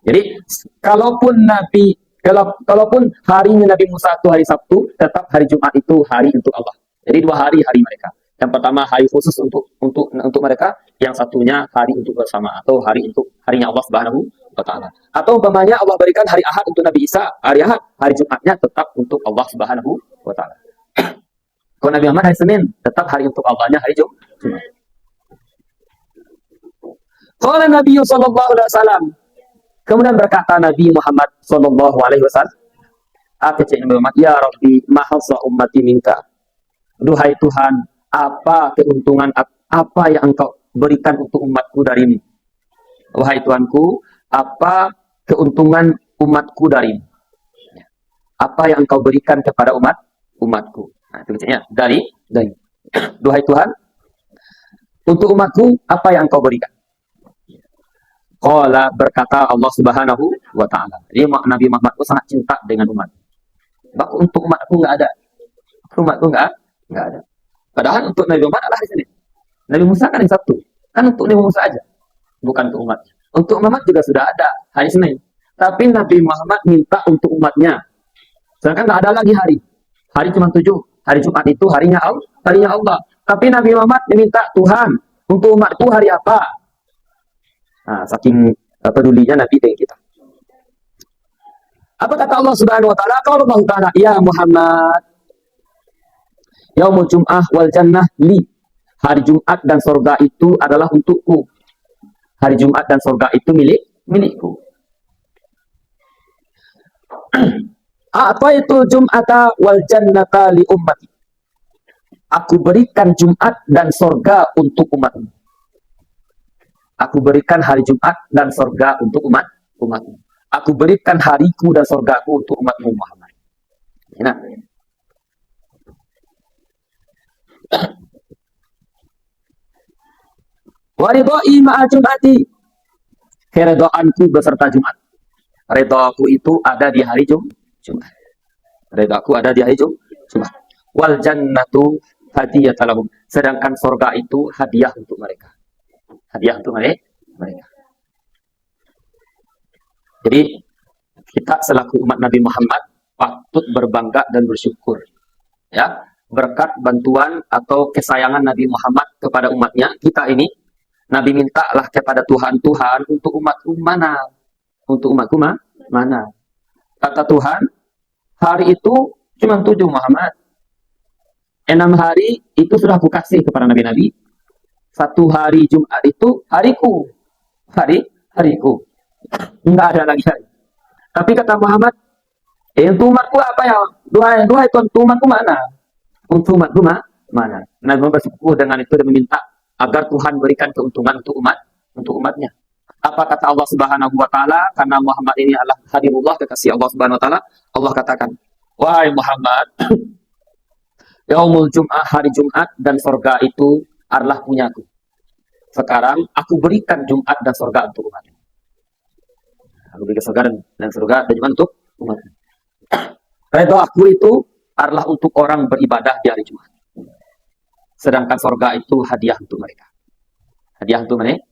Jadi kalaupun harinya Nabi Musa itu hari Sabtu, tetap hari Jumat itu hari untuk Allah. Jadi 2 hari mereka. Yang pertama hari khusus untuk mereka, yang satunya hari untuk bersama atau hari untuk harinya Allah Subhanahu wa taala. Atau umpamanya Allah berikan hari Ahad untuk Nabi Isa, hari Ahad, hari Jumatnya tetap untuk Allah Subhanahu wa taala. Kalau Nabi Muhammad hari Senin, tetap hari untuk Allahnya hari Jumat. Qala Nabi sallallahu alaihi wasallam. Kemudian berkata Nabi Muhammad sallallahu alaihi wasallam, ya Rabbi, mahassa ummati minka. Duhai Tuhan, apa keuntungan apa yang Engkau berikan untuk umatku darimu? Wahai Tuhanku, apa keuntungan umatku darimu? Apa yang Engkau berikan kepada umatku? Nah, itu bacanya dari duhai Tuhan, untuk umatku apa yang Engkau berikan? Qala berkata Allah Subhanahu wa taala. Jadi Nabi Muhammad itu sangat cinta dengan umat. Untuk umatku enggak ada. Umatku enggak ada. Padahal untuk Nabi Muhammad adalah hari Senin. Nabi Musa kan yang Sabtu. Kan untuk Nabi Musa aja. Bukan untuk umatnya. Untuk Muhammad juga sudah ada hari Senin. Tapi Nabi Muhammad minta untuk umatnya. Sedangkan enggak ada lagi hari. Hari cuma 7. Hari Jumat itu harinya Allah. Tapi Nabi Muhammad meminta Tuhan, untuk umatku hari apa? Nah, saking pedulinya Nabi dengan kita. Apa kata Allah Subhanahu wa taala? Kalau Allah taala, ya Muhammad, yaumul jum'ah wal jannah li. Hari Jumat dan surga itu adalah untukku. Hari Jumat dan surga itu milikku. Apa itu Jum'ata wal jannata li ummati? Aku berikan Jumat dan surga untuk umatmu. Aku berikan hari Jumat dan surga untuk umatmu. Aku berikan hariku dan surgaku untuk umatmu Muhammad. Nah. Waridai ma'al Jum'ati. Keredoanku beserta Jumat. Redoaku itu ada di hari Jumat. Redoaku ada di hari Jumat. Wal jannatu hadiyatalahum. Sedangkan surga itu hadiah untuk mereka. Hadiah untuk mereka. Jadi kita selaku umat Nabi Muhammad patut berbangga dan bersyukur, ya, berkat bantuan atau kesayangan Nabi Muhammad kepada umatnya. Kita ini Nabi mintalah kepada Tuhan untuk umatku mana? Untuk umatku mana? Kata Tuhan, hari itu cuma 7 Muhammad. 6 hari itu sudah aku kasih kepada nabi-nabi. 1 hari Jumat itu hariku. Hariku. Enggak ada lagi hari. Tapi kata Muhammad, untuk umatku apa ya? Dua itu untuk umatku mana? Untuk umatku mana? Nabi bersyukur dengan itu dan meminta agar Tuhan berikan keuntungan untuk umatnya. Apa kata Allah Subhanahu wa taala? Karena Muhammad ini adalah Habibullah, kekasih Allah Subhanahu wa taala. Allah katakan, "Wahai Muhammad, Yaumul Jum'ah, hari Jumat dan surga itu adalah punyaku. Sekarang aku berikan Jumat dan surga untuk umatku." Aku berikan surga dan surga dan Jumat untuk umatku. Redha aku itu adalah untuk orang beribadah di hari Jumat. Sedangkan surga itu hadiah untuk mereka. Hadiah untuk mereka.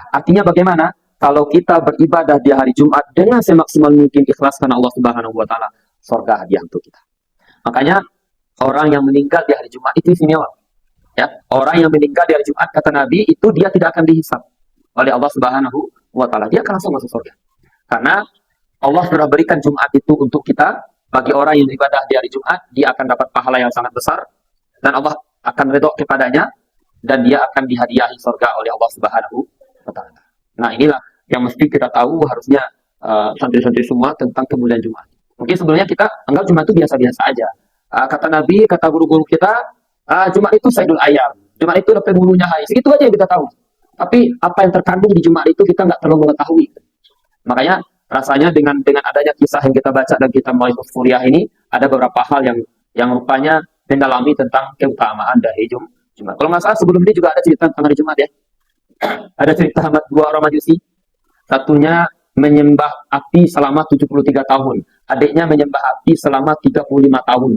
Artinya bagaimana? Kalau kita beribadah di hari Jumat dengan semaksimal mungkin ikhlas karena Allah Subhanahu wa taala, surga hadiah untuk kita. Makanya orang yang meninggal di hari Jumat itu istimewa. Ya, orang yang meninggal di hari Jumat kata Nabi itu dia tidak akan dihisab oleh Allah Subhanahu wa taala. Dia akan langsung masuk surga. Karena Allah sudah berikan Jumat itu untuk kita. Bagi orang yang beribadah di hari Jumat, dia akan dapat pahala yang sangat besar dan Allah akan ridho kepadanya dan dia akan dihadiahi surga oleh Allah Subhanahu wa taala. Nah, inilah yang mesti kita tahu harusnya santri-santri semua tentang kemuliaan Jumat. Mungkin sebelumnya kita anggap Jumat itu biasa-biasa aja. Kata Nabi, kata guru-guru kita, Jumat itu Sayyidul Ayyam. Jumat itu dapat bulunya hai. Segitu aja yang kita tahu. Tapi apa yang terkandung di Jumat itu kita nggak terlalu mengetahui. Makanya rasanya dengan adanya kisah yang kita baca dan kita mulai kuliah ini, ada beberapa hal yang rupanya mendalami tentang keutamaan dari Jumat. Kalau nggak salah sebelum ini juga ada cerita tentang hari Jumat ya. Ada cerita dua orang Majusi. Satunya menyembah api selama 73 tahun. Adiknya menyembah api selama 35 tahun.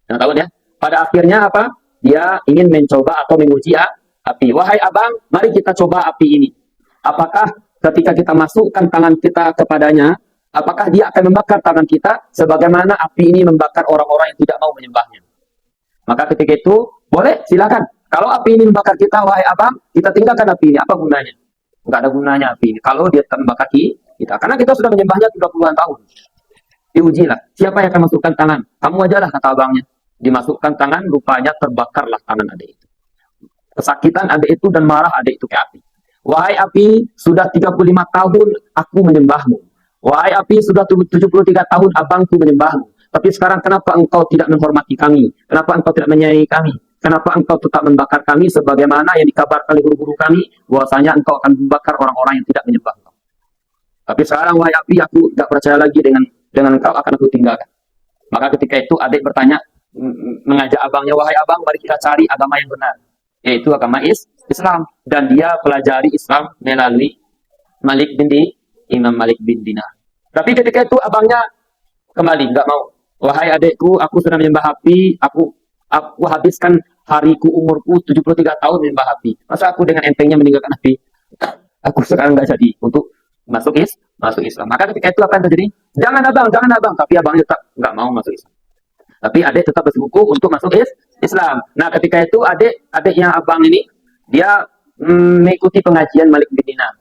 Yang tahun ya. Pada akhirnya apa? Dia ingin mencoba atau menguji api. Wahai abang, mari kita coba api ini. Apakah ketika kita masukkan tangan kita kepadanya, apakah dia akan membakar tangan kita sebagaimana api ini membakar orang-orang yang tidak mau menyembahnya? Maka ketika itu, boleh, silakan. Kalau api ini membakar kita, wahai abang, kita tinggalkan api ini. Apa gunanya? Enggak ada gunanya api ini. Kalau dia membakar kita. Karena kita sudah menyembahnya 30-an tahun. Diujilah. Siapa yang akan masukkan tangan? Kamu aja lah, kata abangnya. Dimasukkan tangan, rupanya terbakarlah tangan adik itu. Kesakitan adik itu dan marah adik itu ke api. Wahai api, sudah 35 tahun aku menyembahmu. Wahai api, sudah 73 tahun abangku menyembahmu. Tapi sekarang kenapa engkau tidak menghormati kami? Kenapa engkau tidak menyayangi kami? Kenapa engkau tetap membakar kami sebagaimana yang dikabarkan oleh guru-guru kami bahwasanya engkau akan membakar orang-orang yang tidak menyembah engkau? Tapi sekarang wahai api, aku tidak percaya lagi dengan engkau, akan aku tinggalkan. Maka ketika itu adik bertanya, mengajak abangnya, wahai abang, mari kita cari agama yang benar, yaitu agama Islam. Dan dia pelajari Islam melalui Imam Malik bin Dinar. Tapi ketika itu abangnya kembali, nggak mau. Wahai adikku, aku sudah menyembah api, aku habiskan hariku, umurku 73 tahun menyembah api. Masa aku dengan entengnya meninggalkan api? Aku sekarang nggak jadi untuk masuk Islam. Maka ketika itu apa yang terjadi? Jangan abang. Tapi abangnya tetap nggak mau masuk Islam. Tapi adik tetap bersikukuh untuk masuk Islam. Nah, ketika itu adik yang abang ini, dia mengikuti pengajian Malik bin Dinar.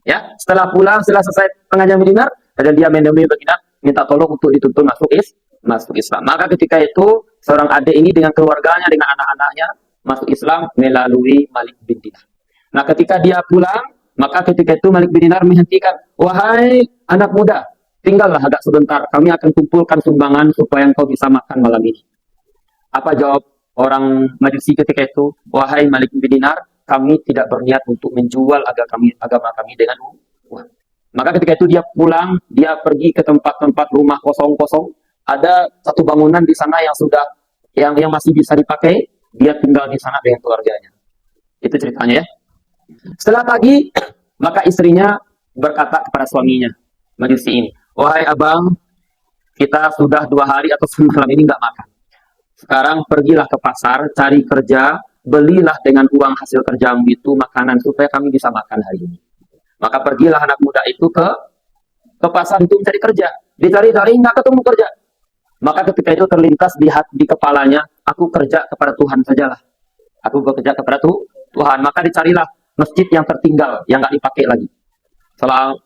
Ya, setelah selesai pengajian bin Dinar, dan dia menemui baginda, minta tolong untuk dituntun masuk Islam. Maka ketika itu seorang adik ini dengan keluarganya, dengan anak-anaknya masuk Islam melalui Malik bin Dinar. Nah, ketika dia pulang, maka ketika itu Malik bin Dinar menghentikan, wahai anak muda, tinggallah agak sebentar, kami akan kumpulkan sumbangan supaya engkau bisa makan malam ini. Apa jawab orang Majusi ketika itu? Wahai Malik bin Dinar, kami tidak berniat untuk menjual agama kami dengan uang. Maka ketika itu dia pulang, dia pergi ke tempat-tempat rumah kosong-kosong. Ada satu bangunan di sana yang masih bisa dipakai. Dia tinggal di sana dengan keluarganya. Itu ceritanya ya. Setelah pagi, maka istrinya berkata kepada suaminya, Majusi ini, wahai abang, kita sudah 2 hari atau semalam ini nggak makan. Sekarang pergilah ke pasar, cari kerja, belilah dengan uang hasil kerjamu itu makanan supaya kami bisa makan hari ini. Maka pergilah anak muda itu ke pasar untuk mencari kerja. Dicari-cari nggak ketemu kerja. Maka ketika itu terlintas di kepalanya, aku kerja kepada Tuhan sajalah. Aku bekerja kepada Tuhan. Maka dicarilah masjid yang tertinggal, yang nggak dipakai lagi.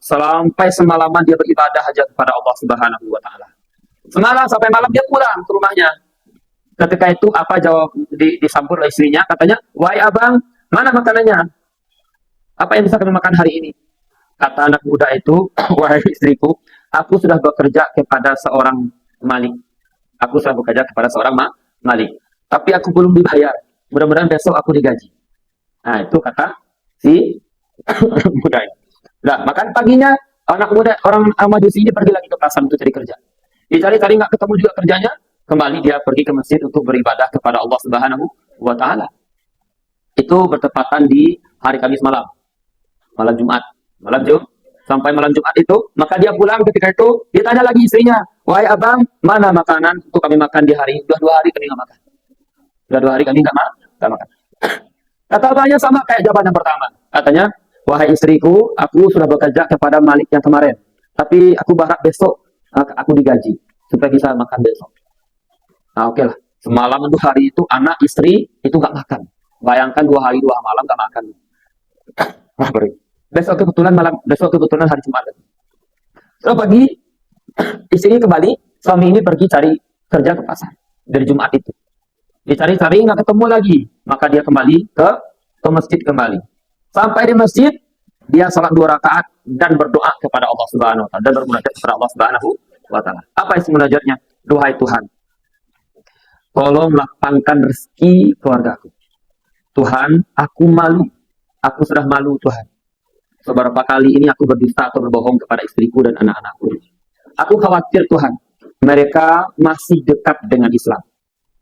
Sampai semalaman dia beribadah aja kepada Allah Subhanahu wa taala. Semalam sampai malam dia pulang ke rumahnya. Ketika itu apa jawab disambut oleh istrinya? Katanya, wahai abang, mana makanannya? Apa yang bisa kami makan hari ini? Kata anak muda itu, wahai istriku, aku sudah bekerja kepada seorang Malik. Aku sudah bekerja kepada seorang Malik. Tapi aku belum dibayar. Mudah-mudahan besok aku digaji. Nah, itu kata si anak muda itu. Nah, makan paginya anak muda orang Majusi ini pergi lagi ke pasar untuk cari kerja. Dicari-cari nggak ketemu juga kerjanya, kembali dia pergi ke masjid untuk beribadah kepada Allah Subhanahu wa taala. Itu bertepatan di hari Kamis malam, malam Jumat, malam Jumat. Sampai malam Jumat itu, maka dia pulang ketika itu, dia tanya lagi istrinya, wahai abang, mana makanan untuk kami makan di hari? Sudah 2 hari kami nggak makan. Sudah 2 hari kami nggak makan. Kata abangnya sama kayak jawaban yang pertama. Katanya, wahai istriku, aku sudah bekerja kepada Malik yang kemarin. Tapi aku berharap besok aku digaji supaya bisa makan besok. Nah, oke lah. Semalam itu hari itu anak istri itu nggak makan. Bayangkan 2 hari 2 malam nggak makan. Wah, beri. Besok kebetulan hari Jumat. Setelah pagi istri kembali, suami ini pergi cari kerja ke pasar dari Jumat itu. Dicari-cari nggak ketemu lagi, maka dia kembali ke masjid kembali. Sampai di masjid, dia salat 2 rakaat dan berdoa kepada Allah Subhanahu wa taala dan bermunajat kepada Allah Subhanahu wa taala. Apa isi munajatnya? Duhai Tuhan, tolong lapangkan rezeki keluargaku. Tuhan, aku malu. Aku sudah malu, Tuhan. Seberapa kali ini aku berdusta atau berbohong kepada istriku dan anak-anakku. Aku khawatir, Tuhan, mereka masih dekat dengan Islam.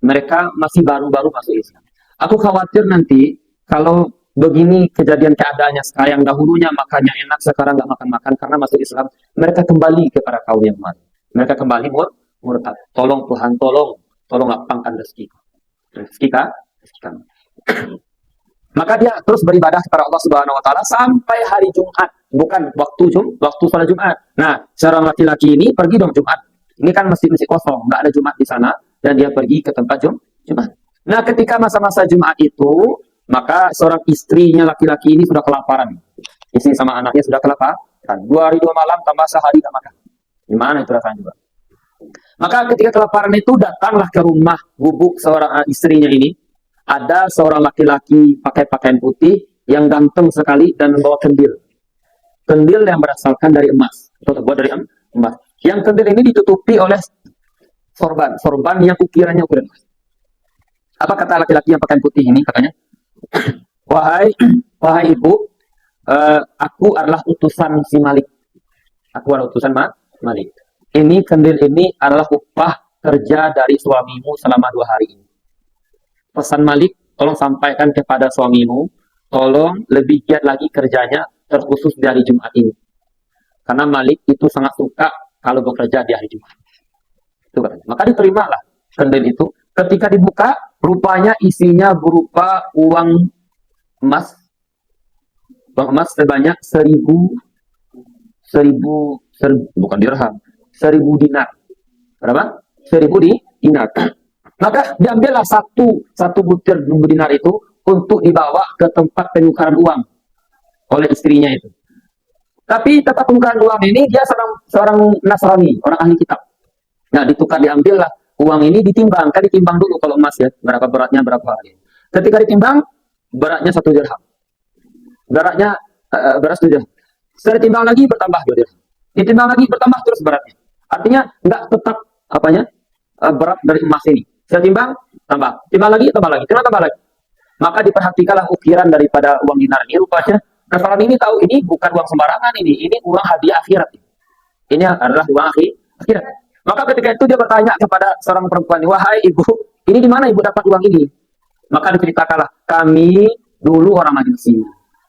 Mereka masih baru-baru masuk Islam. Aku khawatir nanti kalau begini kejadian keadaannya sekarang, dahulunya makannya enak, sekarang nggak makan-makan karena masuk Islam, mereka kembali kepada kaum yang malu. Mereka kembali murtad. Tolong Tuhan, tolong lapangkan rezeki kami. Maka dia terus beribadah kepada Allah Subhanahu wa taala sampai hari Jumat, bukan waktu salat Jumat. Nah, seorang laki-laki ini pergi dong Jumat. Ini kan masjid kosong, nggak ada Jumat di sana dan dia pergi ke tempat Jumat. Nah, ketika masa-masa Jumat itu, maka seorang istrinya laki-laki ini sudah kelaparan. Istri sama anaknya sudah kelaparan. 2 hari 2 malam tambah sehari nggak makan. Gimana itu rasanya juga? Maka ketika kelaparan itu datanglah ke rumah gubuk seorang istrinya ini. Ada seorang laki-laki pakai pakaian putih yang ganteng sekali dan membawa kendil. Kendil yang berasalkan dari emas. Atau terbuat dari emas. Yang kendil ini ditutupi oleh sorban yang ukirannya ukuran emas. Apa kata laki-laki yang pakaian putih ini? Katanya, wahai ibu, aku adalah utusan si Malik. Aku adalah utusan Malik. Ini kendil ini adalah upah kerja dari suamimu selama 2 hari ini. Pesan Malik, tolong sampaikan kepada suamimu, tolong lebih giat lagi kerjanya, terkhusus di hari Jumat ini. Karena Malik itu sangat suka kalau bekerja di hari Jumat. Itu katanya. Maka diterimalah kendil itu. Ketika dibuka, rupanya isinya berupa uang emas sebanyak 1000 bukan dirham, 1000 dinar. Berapa? 1000 dinar. Maka diambillah satu butir dinar itu untuk dibawa ke tempat penukaran uang oleh istrinya itu. Tapi tempat penukaran uang ini dia seorang Nasrani, orang ahli kitab. Nah, diambillah uang ini ditimbang dulu kalau emas ya, berapa beratnya berapa hari. Ketika ditimbang, beratnya 1 dirham. Berat 1 dirham. Setelah ditimbang lagi bertambah 2 dirham. Ditimbang lagi bertambah terus beratnya. Artinya nggak tetap berat dari emas ini. Saya timbang, timbang lagi, kenapa tambah lagi? Maka diperhatikanlah ukiran daripada uang dinar ini. Rupanya Nasrani ini tahu ini bukan uang sembarangan ini uang hadiah akhirat. Ini adalah uang akhirat. Maka ketika itu dia bertanya kepada seorang perempuan, wahai ibu, ini di mana ibu dapat uang ini? Maka diceritakanlah, kami dulu orang Majusi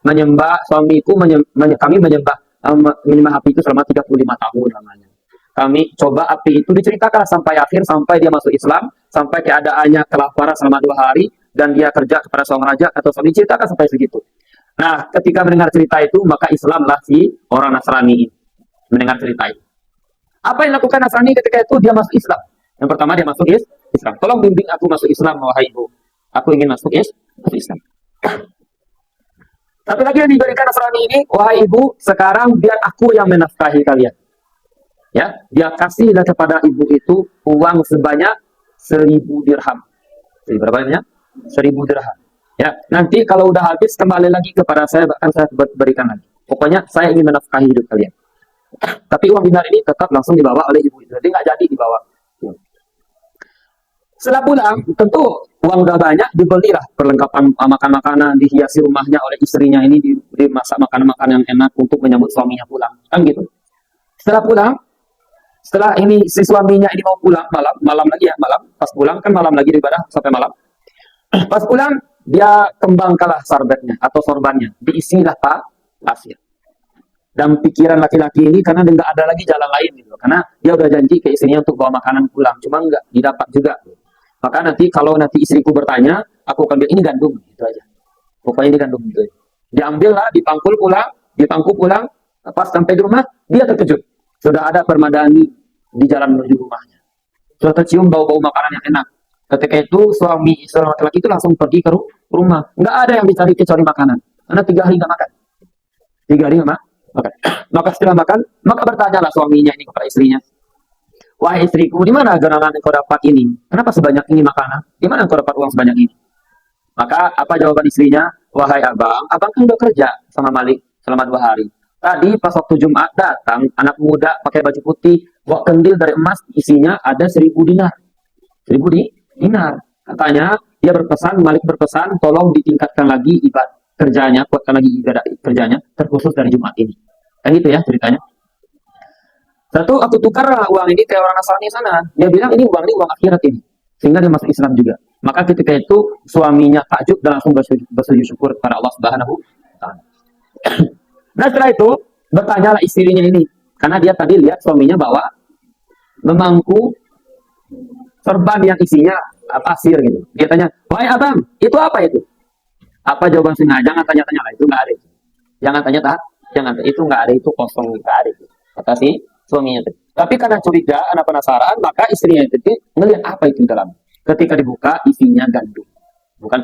menyembah suamiku, kami menyembah api itu selama 35 tahun namanya. Kami coba api itu, diceritakan sampai akhir, sampai dia masuk Islam, sampai keadaannya kelaparan selama 2 hari, dan dia kerja kepada seorang raja atau suami, ceritakan sampai segitu. Nah, ketika mendengar cerita itu, maka Islamlah si orang Nasrani ini. Mendengar cerita itu. Apa yang dilakukan Nasrani ketika itu? Dia masuk Islam. Yang pertama dia masuk Islam. Tolong bimbing aku masuk Islam, wahai ibu. Aku ingin masuk Islam. Tapi lagi yang diberikan Nasrani ini, wahai ibu, sekarang biar aku yang menafkahi kalian. Ya, dia kasihlah kepada ibu itu uang sebanyak 1000 dirham. Jadi berapa banyak? 1000 dirham. Ya, nanti kalau udah habis kembali lagi kepada saya, bahkan saya berikan lagi. Pokoknya saya ingin menafkahi hidup kalian. Tapi uang dinar ini tetap langsung dibawa oleh ibu itu. Jadi nggak jadi dibawa. Setelah pulang, tentu uang udah banyak, dibelilah perlengkapan makan-makanan, dihiasi rumahnya oleh istrinya ini, dimasak makanan-makanan yang enak untuk menyambut suaminya pulang. Kan gitu. Setelah pulang, setelah ini si suaminya ini mau pulang malam lagi ya, malam. Pas pulang kan malam lagi ibadah sampai malam. Pas pulang, dia kembangkanlah sarbetnya atau sorbannya, diisilah pasir. Dan pikiran laki-laki ini karena nggak ada lagi jalan lain gitu, karena dia udah janji ke istrinya untuk bawa makanan pulang, cuma nggak didapat juga. Maka nanti kalau nanti istriku bertanya, aku akan bilang ini gandum, gitu aja. Pokoknya ini gandum gitu. Diambil lah, dipangku pulang, pas sampai di rumah dia terkejut, sudah ada permadani di jalan menuju rumahnya, sudah tercium bau-bau makanan yang enak. Ketika itu seorang laki-laki itu langsung pergi ke rumah, nggak ada yang dicari kecuali makanan, karena 3 hari nggak makan, 3 hari nggak makan. Maka setelah makan, maka bertanyalah suaminya ini kepada istrinya, wahai istriku, di mana gerangan engkau dapat ini? Kenapa sebanyak ini makanan? Di mana engkau dapat uang sebanyak ini? Maka apa jawaban istrinya? Wahai abang kan udah kerja sama Malik selama 2 hari. Tadi pas waktu Jumat datang anak muda pakai baju putih, bawa kendil dari emas, isinya ada 1.000 dinar. 1.000 dinar. Katanya dia berpesan, Malik berpesan, tolong ditingkatkan lagi ibadah kerjanya, kuatkan lagi ibadah kerjanya, terkhusus dari Jumat ini. Kan gitu ya ceritanya. Satu, aku tukar uang ini ke orang Nasrani sana. Dia bilang ini uang akhirat ini. Sehingga dia masuk Islam juga. Maka ketika itu suaminya takjub dan langsung bersujud syukur kepada Allah Subhanahu wa taala. Nah, setelah itu bertanyalah istrinya ini, karena dia tadi lihat suaminya bawa memangku sorban yang isinya pasir gitu. Dia tanya, "Wahai abang, itu apa itu?" Apa jawaban singa? Jangan tanya-tanya lah, itu nggak ada itu. Jangan tanya itu nggak ada, itu kosong, nggak ada itu. Kata si suaminya itu. Tapi karena curiga, anak penasaran, maka istrinya itu ngelihat apa itu di dalam. Ketika dibuka, isinya gandum. Bukan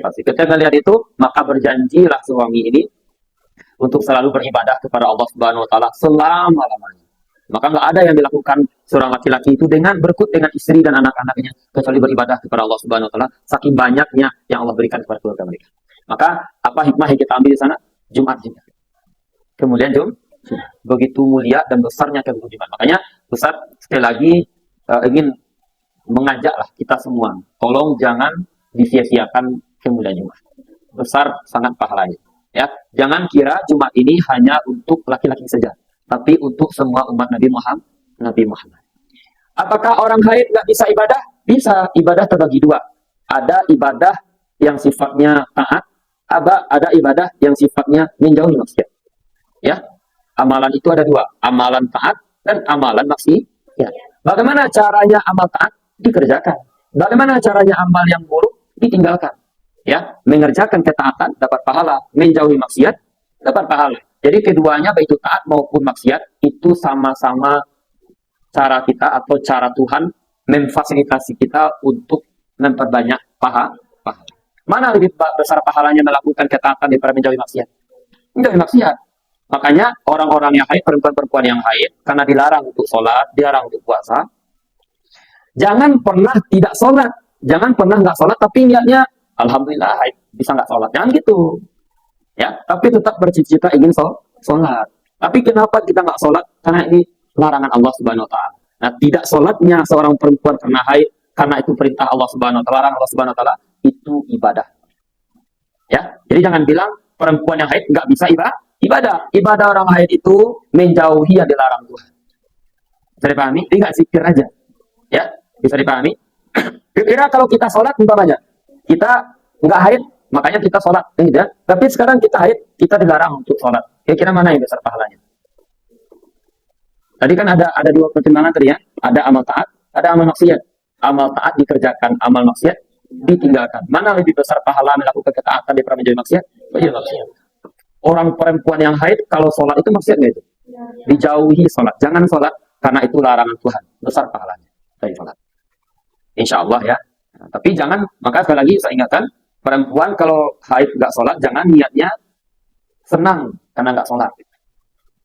pasir. Ketika melihat itu, maka berjanjilah suami ini untuk selalu beribadah kepada Allah Subhanahu wa taala selama-lamanya. Maka nggak ada yang dilakukan seorang laki-laki itu dengan berkut dengan istri dan anak-anaknya kecuali beribadah kepada Allah Subhanahu wa taala, saking banyaknya yang Allah berikan kepada keluarga mereka. Maka apa hikmah yang kita ambil di sana? Jumat juga. Kemudian begitu mulia dan besarnya kemuliaan Jumat. Makanya Ustaz sekali lagi ingin mengajaklah kita semua, tolong jangan disia-siakan kemuliaan Jumat. Besar sangat pahalanya. Ya, jangan kira Jumat ini hanya untuk laki-laki saja, tapi untuk semua umat Nabi Muhammad. Apakah orang haid nggak bisa ibadah? Bisa. Ibadah terbagi 2. Ada ibadah yang sifatnya taat, ada ibadah yang sifatnya menjauhi maksiat. Ya, amalan itu ada 2, amalan taat dan amalan maksiat. Bagaimana caranya amal taat? Dikerjakan. Bagaimana caranya amal yang buruk? Ditinggalkan. Ya, mengerjakan ketaatan dapat pahala, menjauhi maksiat dapat pahala. Jadi keduanya baik itu taat maupun maksiat itu sama-sama cara kita atau cara Tuhan memfasilitasi kita untuk memperbanyak pahala. Mana lebih besar pahalanya melakukan ketaatan daripada menjauhi maksiat? Menjauhi maksiat. Makanya orang-orang yang haid, perempuan-perempuan yang haid, karena dilarang untuk sholat, dilarang untuk puasa, jangan pernah tidak sholat, jangan pernah nggak sholat tapi niatnya alhamdulillah haid bisa nggak sholat, jangan gitu. Ya, tapi tetap bercita-cita ingin sholat. Tapi kenapa kita nggak sholat? Karena ini larangan Allah Subhanahu wa taala. Nah, tidak sholatnya seorang perempuan karena haid, karena itu perintah Allah Subhanahu wa taala, larangan Allah Subhanahu wa taala, itu ibadah. Ya, jadi jangan bilang perempuan yang haid nggak bisa ibadah. Ibadah orang haid itu menjauhi yang dilarang Tuhan. Bisa dipahami? Ini nggak zikir aja. Ya, bisa dipahami? Kira-kira kalau kita sholat, umpamanya kita nggak haid, makanya kita sholat, ya. Tapi sekarang kita haid, kita dilarang untuk sholat. Kira-kira mana yang besar pahalanya? Tadi kan ada 2 pertimbangan tadi ya. Ada amal taat, ada amal maksiat. Amal taat dikerjakan, amal maksiat ditinggalkan. Mana lebih besar pahala melakukan ketaatan daripada menjauhi maksiat? Menjauhi maksiat. Orang perempuan yang haid kalau sholat itu maksiat nggak itu? Dijauhi sholat. Jangan sholat karena itu larangan Tuhan. Besar pahalanya dari sholat. Insya Allah ya. Nah, tapi jangan, maka sekali lagi saya ingatkan, perempuan kalau haid nggak sholat, jangan niatnya senang karena nggak sholat.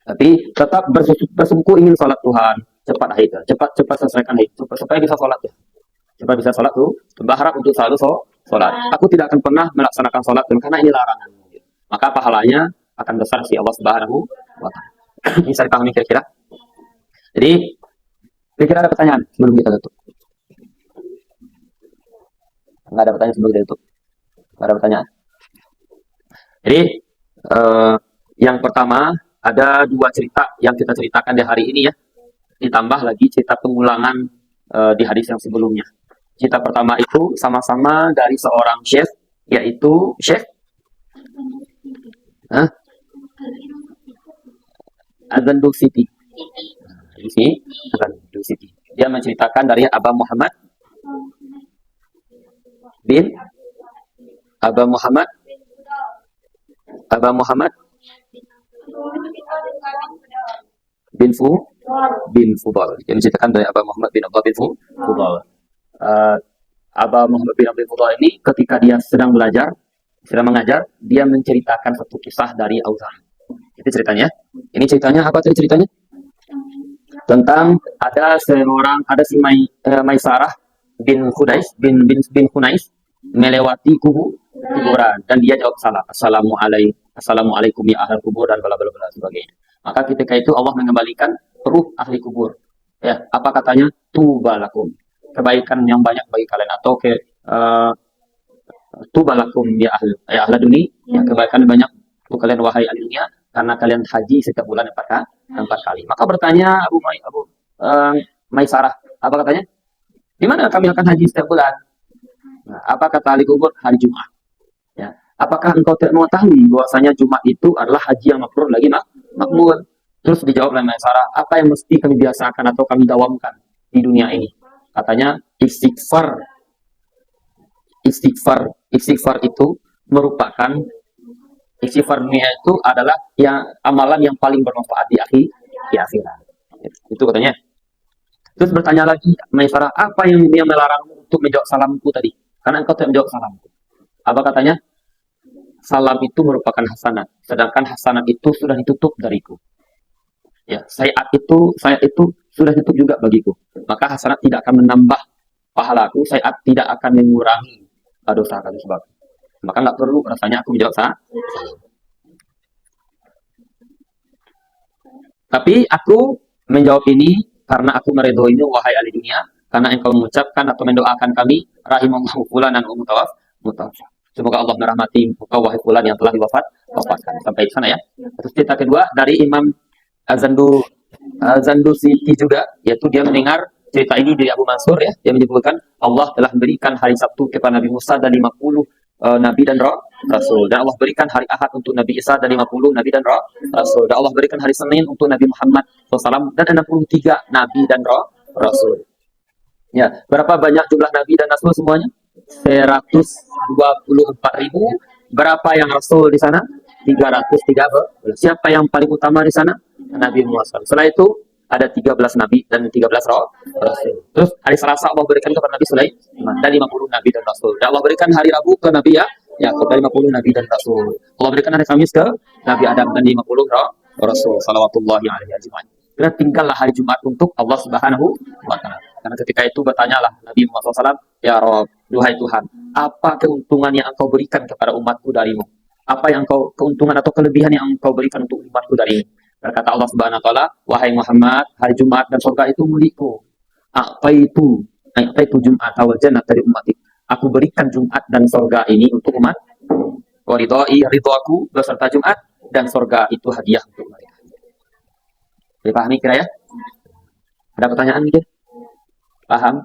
Tapi tetap bersungguh ingin sholat Tuhan, cepat haid, cepat selesaikan haid, supaya bisa sholat ya. Cepat bisa sholat tuh, berharap untuk selalu sholat. Aku tidak akan pernah melaksanakan sholat karena ini larangan. Maka pahalanya akan besar si Allah Subhanahu wa taala. Bisa dipahami kira-kira? Jadi, kira-kira ada pertanyaan sebelum kita tutup? Nggak ada pertanyaan sebelum kita tutup. Nggak ada pertanyaan. Jadi yang pertama ada dua cerita yang kita ceritakan di hari ini ya. Ditambah lagi cerita pengulangan di hadis yang sebelumnya. Cerita pertama itu sama-sama dari seorang chef, yaitu chef Azandu Siti. Di sini Azandu Siti. Dia menceritakan dari Aba Muhammad bin Aba Muhammad Aba Muhammad bin Fudal. Dia menceritakan dari Aba Muhammad bin Abdullah bin Fudal. Aba Muhammad bin Abdul Fudal ini ketika dia sedang belajar, sedang mengajar, dia menceritakan satu kisah dari Auza'i. Itu ceritanya. Ini ceritanya apa tadi ceritanya? Tentang ada si Maisarah bin Khunais melewati kuburan dan dia jawab salam, assalamualaikum ya ahli kubur dan bla bla bla sebagainya. Maka ketika itu Allah mengembalikan ruh ahli kubur. Ya, apa katanya? Tubalakum. Kebaikan yang banyak bagi kalian atau tubalakum ya ahli dunia, ya, kebaikan banyak untuk kalian wahai ahli dunia karena kalian haji setiap bulan 4 kali. Maka bertanya Abu Maisarah, apa katanya? Di mana kami akan haji setiap bulan? Nah, apa kata ahli kubur? Hari Jumat. Ya. Apakah engkau tidak mengetahui bahwasanya Jumat itu adalah haji yang mabrur lagi makbul? Terus dijawab oleh Maisarah, apa yang mesti kami biasakan atau kami dawamkan di dunia ini? Katanya istighfar. Istighfar itu merupakan istighfar dunia itu adalah yang amalan yang paling bermanfaat di akhirat. Itu katanya. Terus bertanya lagi Maisarah, apa yang dia melarangmu untuk menjawab salamku tadi? Karena engkau tidak menjawab salamku. Apa katanya? Salam itu merupakan hasanat, sedangkan hasanat itu sudah ditutup dariku. Ya, saya itu sudah tutup juga bagiku. Maka hasanat tidak akan menambah pahalaku, saya tidak akan mengurangi dosa kami sebab. Maka nggak perlu rasanya aku menjawab salam. Tapi aku menjawab ini karena aku meridhoimu wahai ahli dunia, karena engkau mengucapkan atau mendoakan kami rahimallahu fulan dan mutawaf. Semoga Allah merahmati engkau wahai fulan yang telah wafatkan. Sampai di sana ya. Terus cerita kedua dari Imam Zandu Siti juga, yaitu dia mendengar cerita ini dari Abu Mansur ya, dia menyebutkan Allah telah memberikan hari Sabtu kepada Nabi Musa dan 50 Nabi dan Rasul, dan Allah berikan hari Ahad untuk Nabi Isa dan 50 Nabi dan Rasul, dan Allah berikan hari Senin untuk Nabi Muhammad SAW dan 63 Nabi dan Rasul. Ya, berapa banyak jumlah Nabi dan Rasul semuanya? 124.000. Berapa yang Rasul di sana? 330. Siapa yang paling utama di sana? Nabi Muhammad. Setelah itu ada 13 Nabi dan 13 Rasul. Terus hari Selasa Allah berikan kepada Nabi Sulaiman dan 50 Nabi dan Rasul. Dan Allah berikan hari Rabu ke Nabi Yakub dan 50 Nabi dan Rasul. Allah berikan hari Kamis ke Nabi Adam dan 50 Rasul. Salawatullahi alaihi ajma'in. Dan tinggallah hari Jumat untuk Allah Subhanahu wa Ta'ala. Karena ketika itu bertanyalah Nabi Muhammad SAW, ya Rabb, duhai Tuhan, apa keuntungan yang engkau berikan kepada umatku darimu? Apa yang keuntungan atau kelebihan yang engkau berikan untuk umatku darimu? Berkata Allah Subhanahu wa Ta'ala, wahai Muhammad, hari Jumat dan surga itu milikku. Apa itu Jumat awal jannah dari umatik. Aku berikan Jumat dan surga ini untuk umat. Ridhoku beserta Jumat dan surga itu hadiah untuk mereka. Dipahami kira ya? Ada pertanyaan mungkin? Paham?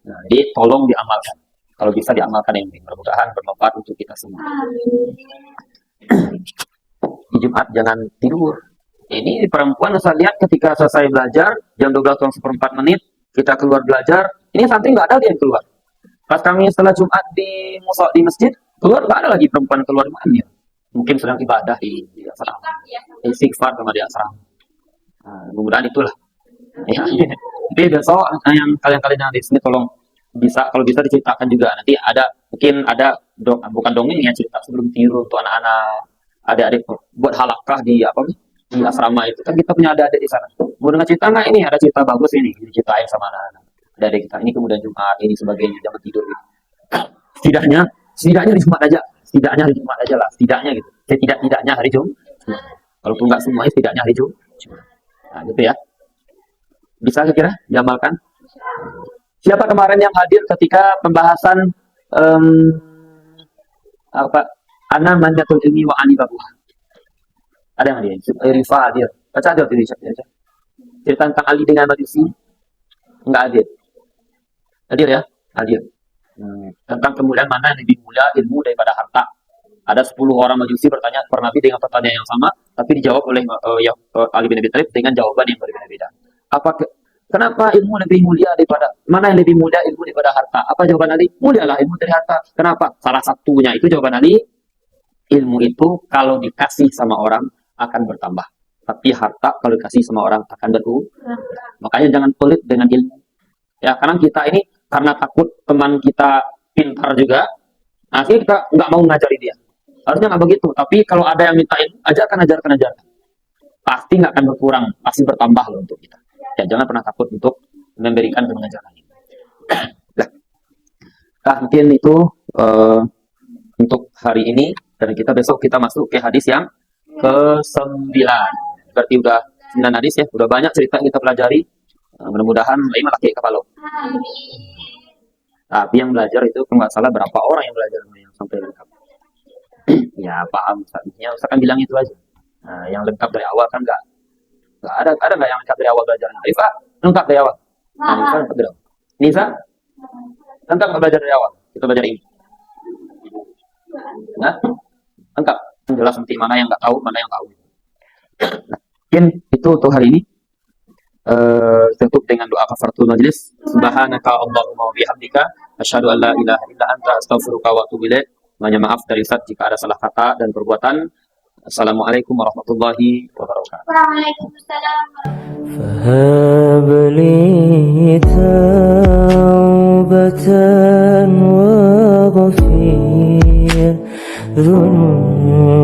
Nah, jadi tolong diamalkan. Kalau bisa diamalkan ini, mudah-mudahan bermanfaat untuk kita semua. Di Jumat jangan tidur. Ini perempuan saya lihat ketika selesai belajar jam 12:04 kita keluar belajar. Ini santri nggak ada dia yang keluar. Pas kami setelah Jumat di masjid keluar nggak ada lagi perempuan keluar mana? Mungkin sedang ibadah di asrama. Istighfar sama di asrama. Nah, mudah-mudahan itulah. Ya. Jadi besok yang kalian-kalian yang di sini tolong kalau bisa diceritakan juga. Nanti mungkin ada bukan dongeng ya, cerita sebelum tidur untuk anak-anak adik-adik buat halakah di asrama itu kan kita punya adik-adik di sana. Mau dengar cerita nggak ini? Ada cerita bagus ini diceritain sama anak-anak adik kita. Ini kemudian Jumat ini sebagainya, jangan tidur gitu. Setidaknya di Jumat aja. Setidaknya hari Jumat aja lah. Setidaknya gitu. Setidaknya hari Jumat. Walaupun nggak semuanya setidaknya hari Jumat. Nah, gitu ya. Bisa kira-kira diamalkan? Siapa kemarin yang hadir ketika pembahasan Em, apa? Ana manyatul ilmi wa ani babuha. Ada yang dia? Rifa hadir. Baca ada tuh cerita tentang Ali dengan Majusi. Enggak hadir. Hadir ya? Hadir. Tentang kemuliaan mana yang lebih mulia ilmu daripada harta. Ada 10 orang Majusi bertanya kepada Nabi dengan pertanyaan yang sama, tapi dijawab oleh Ali bin Abi Thalib dengan jawaban yang berbeda-beda. Apa kenapa ilmu lebih mulia daripada mana yang lebih mulia ilmu daripada harta? Apa jawaban Ali? Mulialah ilmu dari harta. Kenapa? Salah satunya itu jawaban Ali, ilmu itu kalau dikasih sama orang akan bertambah. Tapi harta kalau dikasih sama orang akan berkurang. Makanya jangan pelit dengan ilmu. Ya, karena kita ini karena takut teman kita pintar juga, akhirnya kita nggak mau ngajari dia. Harusnya nggak begitu. Tapi kalau ada yang minta ilmu, ajarkan. Pasti nggak akan berkurang, pasti bertambah loh untuk kita. Ya, jangan pernah takut untuk memberikan dan mengajarkan. Nah, mungkin itu uh, untuk hari ini. Dan kita besok kita masuk ke hadis yang ke-9. Berarti udah 9 hadis ya. Udah banyak cerita yang kita pelajari. Mudah-mudahan lain laki kepala. Tapi yang belajar itu kalau nggak salah berapa orang yang belajar yang sampai lengkap. Ya paham. Ya Ustaz kan bilang itu aja. Nah, yang lengkap dari awal kan nggak ada nggak yang lengkap dari awal belajarnya. Arifah lengkap dari awal. Nah, Nisa lengkap dari awal. Nisa lengkap nggak belajar dari awal. Kita belajar ini. Nah, lengkap. Jelas nanti mana yang nggak tahu, mana yang tahu. Nah, mungkin itu untuk hari ini. Tutup dengan doa kafaratul majlis. Subhanaka Allahumma wa bihamdika asyhadu an la ilaha illa anta astaghfiruka wa atubu ilaik. Banyak maaf dari Ustaz jika ada salah kata dan perbuatan. Assalamualaikum warahmatullahi wabarakatuh. Waalaikumsalam. فهب لي توبة وغفير ذنوبي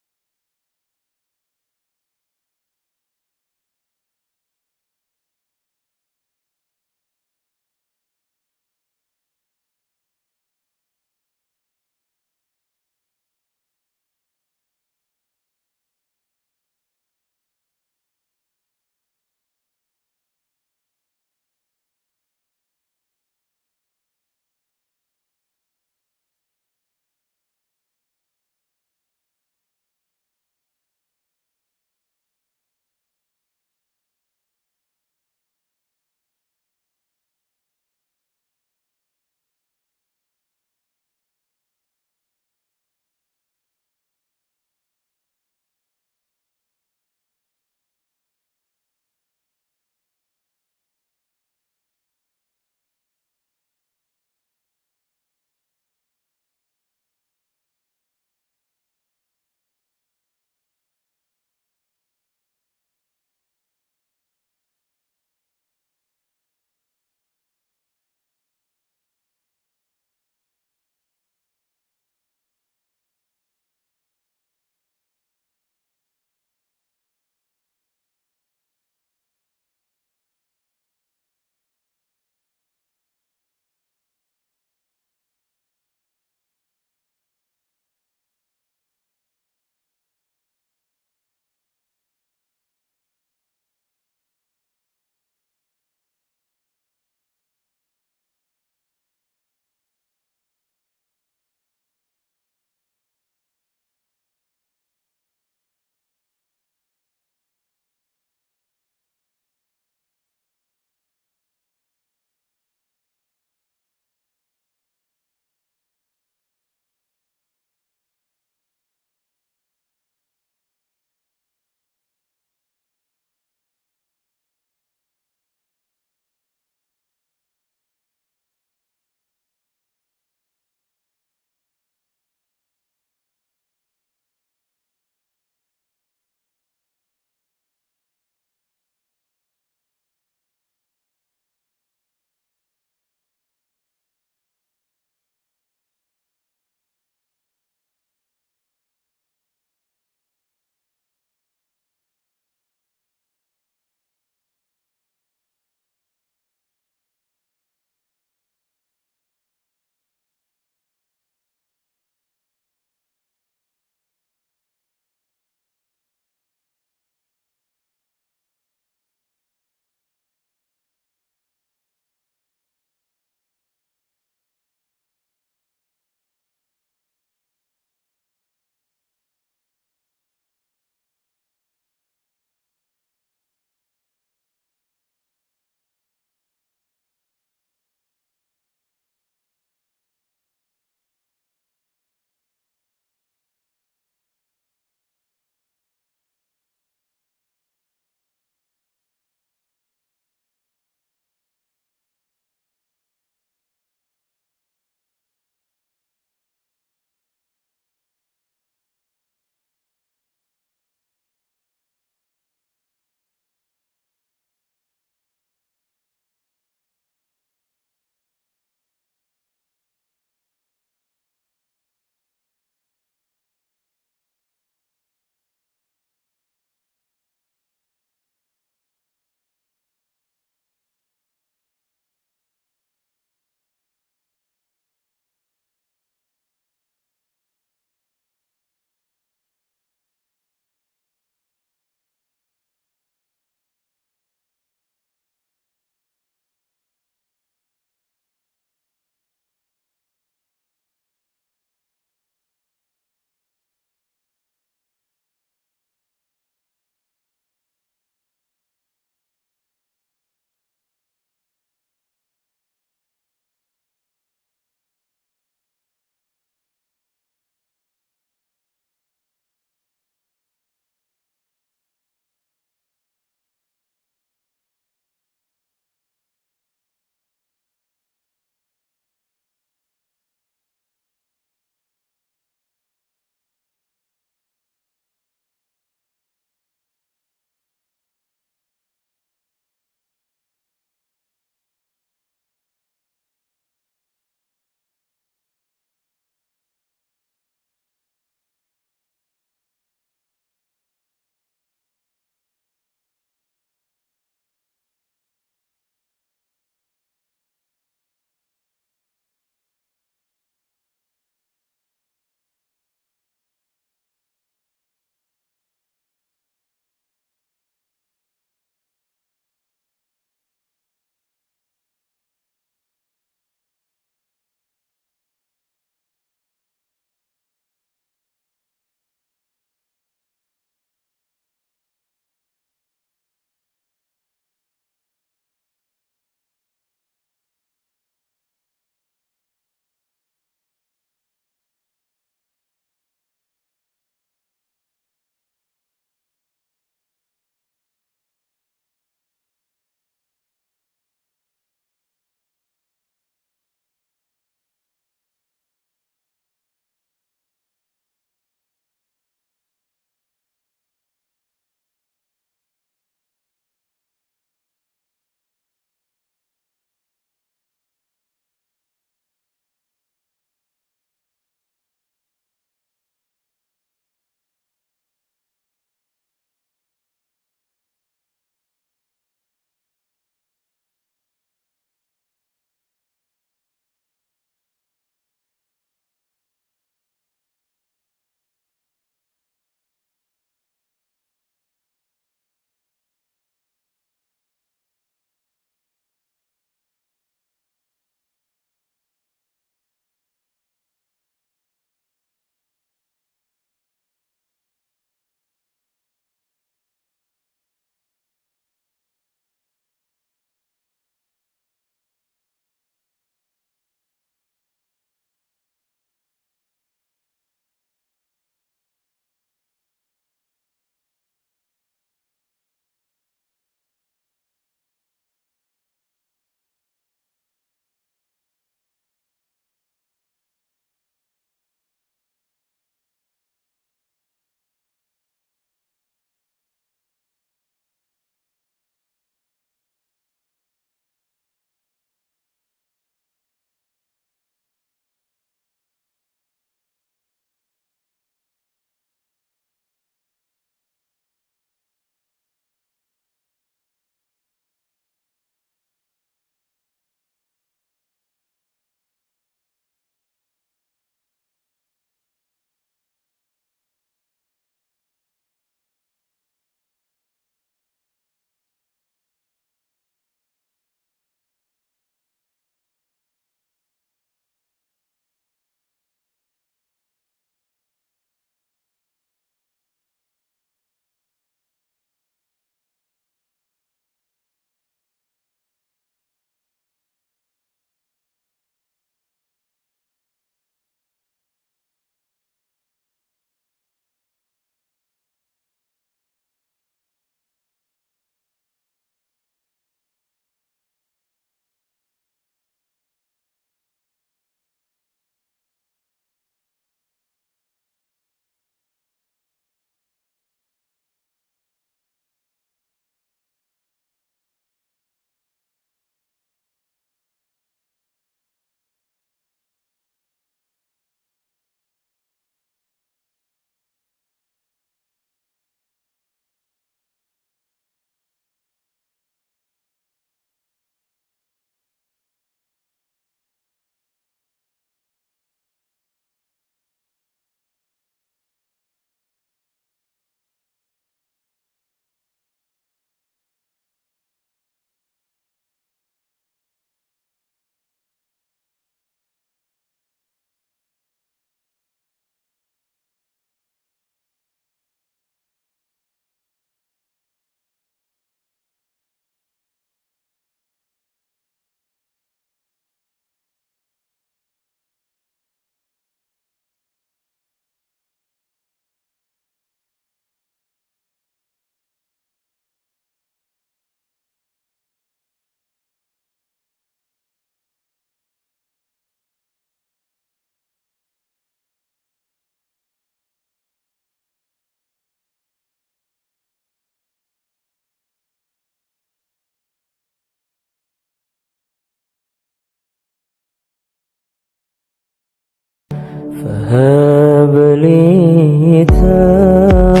فهب لي توبة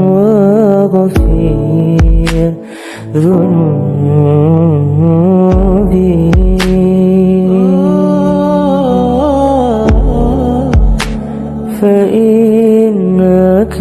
واغفر ذنوبي فإنك